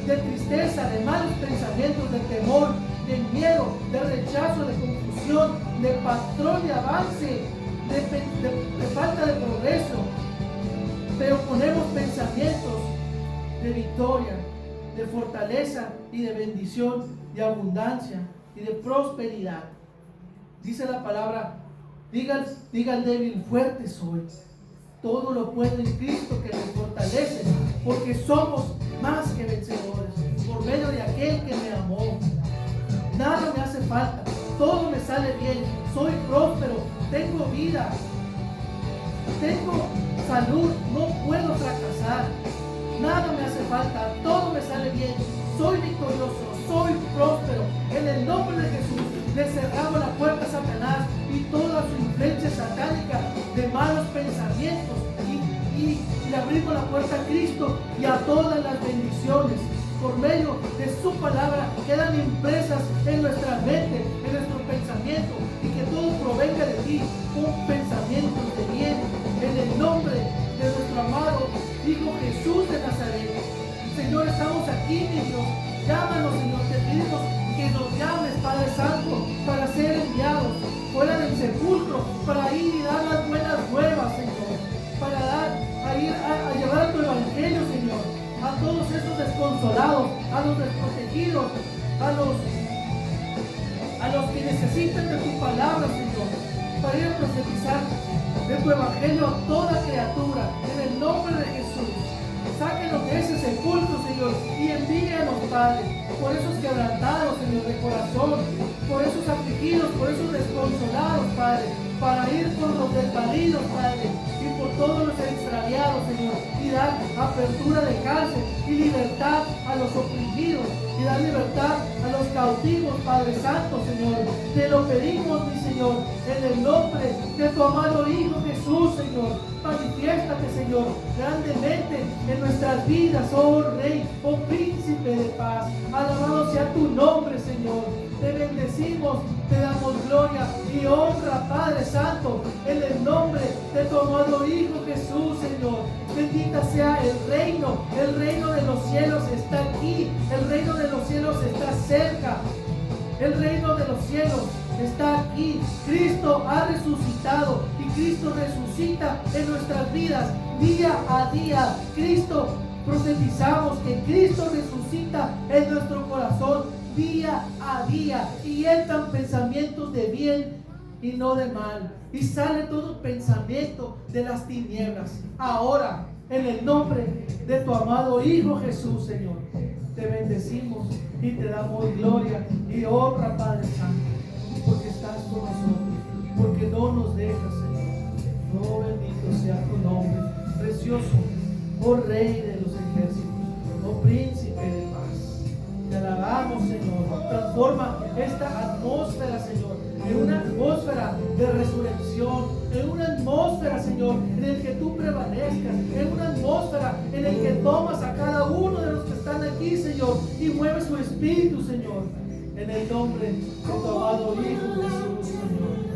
Speaker 1: de tristeza, de malos pensamientos, de temor, de miedo, de rechazo, de confusión, de patrón de avance, de falta de progreso. Pero ponemos pensamientos de victoria, de fortaleza y de bendición, de abundancia y de prosperidad. Dice la palabra, diga al débil, fuerte soy. Todo lo puedo en Cristo que me fortalece, porque somos más que vencedores por medio de aquel que me amó. Nada me hace falta, todo me sale bien, soy próspero, tengo vida, tengo salud, no puedo fracasar. Nada me hace falta, todo me sale bien, soy victorioso, soy próspero. En el nombre de Jesús le cerramos la puerta a Satanás y toda su influencia satánica de malos pensamientos y le abrimos la puerta a Cristo y a todas las bendiciones. Por medio de su palabra quedan impresas en nuestra mente, en nuestro pensamiento, y que todo provenga de ti con pensamientos de bien, en el nombre de nuestro amado Hijo Jesús de Nazaret. Señor, estamos aquí, mi Dios. Llámanos, Señor, te pedimos que nos llames, Padre Santo, para ser enviados fuera del sepulcro, para ir y dar las buenas nuevas, Señor, para ir a llevar tu evangelio, Señor, a todos esos desconsolados, a los desprotegidos, a los que necesitan de tu palabra, Señor, para ir a profetizar de tu evangelio a toda criatura, en el nombre de Jesús. Sáquenos de ese sepulcro, Señor, y envíanos, Padre, por esos quebrantados, Señor, de corazón, por esos afligidos, por esos desconsolados, Padre, para ir por los desvalidos, Padre, y por todos los extraviados, Señor, y dar apertura de cárcel y libertad a los oprimidos, y dar libertad a los cautivos, Padre Santo, Señor. Te lo pedimos, mi Señor, en el nombre de tu amado Hijo Jesús, Señor. Manifiéstate, Señor, grandemente en nuestras vidas, oh Rey, oh Príncipe de paz. Alabado sea tu nombre, Señor. Te bendecimos, te damos gloria y honra, Padre Santo, en el nombre de tu amado Hijo Jesús, Señor. Bendita sea el reino de los cielos está aquí, el reino de los cielos está cerca, el reino de los cielos está aquí. Cristo ha resucitado y Cristo resucita en nuestras vidas día a día. Cristo, profetizamos que Cristo resucita en nuestro corazón día a día y entran pensamientos de bien y no de mal, y sale todo pensamiento de las tinieblas. Ahora, en el nombre de tu amado Hijo Jesús, Señor, te bendecimos y te damos gloria y honra, Padre Santo, porque estás con nosotros, porque no nos dejas, Señor. Oh, bendito sea tu nombre, precioso, oh Rey de los ejércitos, oh Príncipe de paz. Te alabamos, Señor. Transforma esta atmósfera, Señor, en una atmósfera de resurrección, en una atmósfera, Señor, en el que tú prevalezcas, en una atmósfera en el que tomas a cada uno de los que están aquí, Señor, y mueves su espíritu, Señor, en el nombre de tu amado Hijo Jesús, Señor.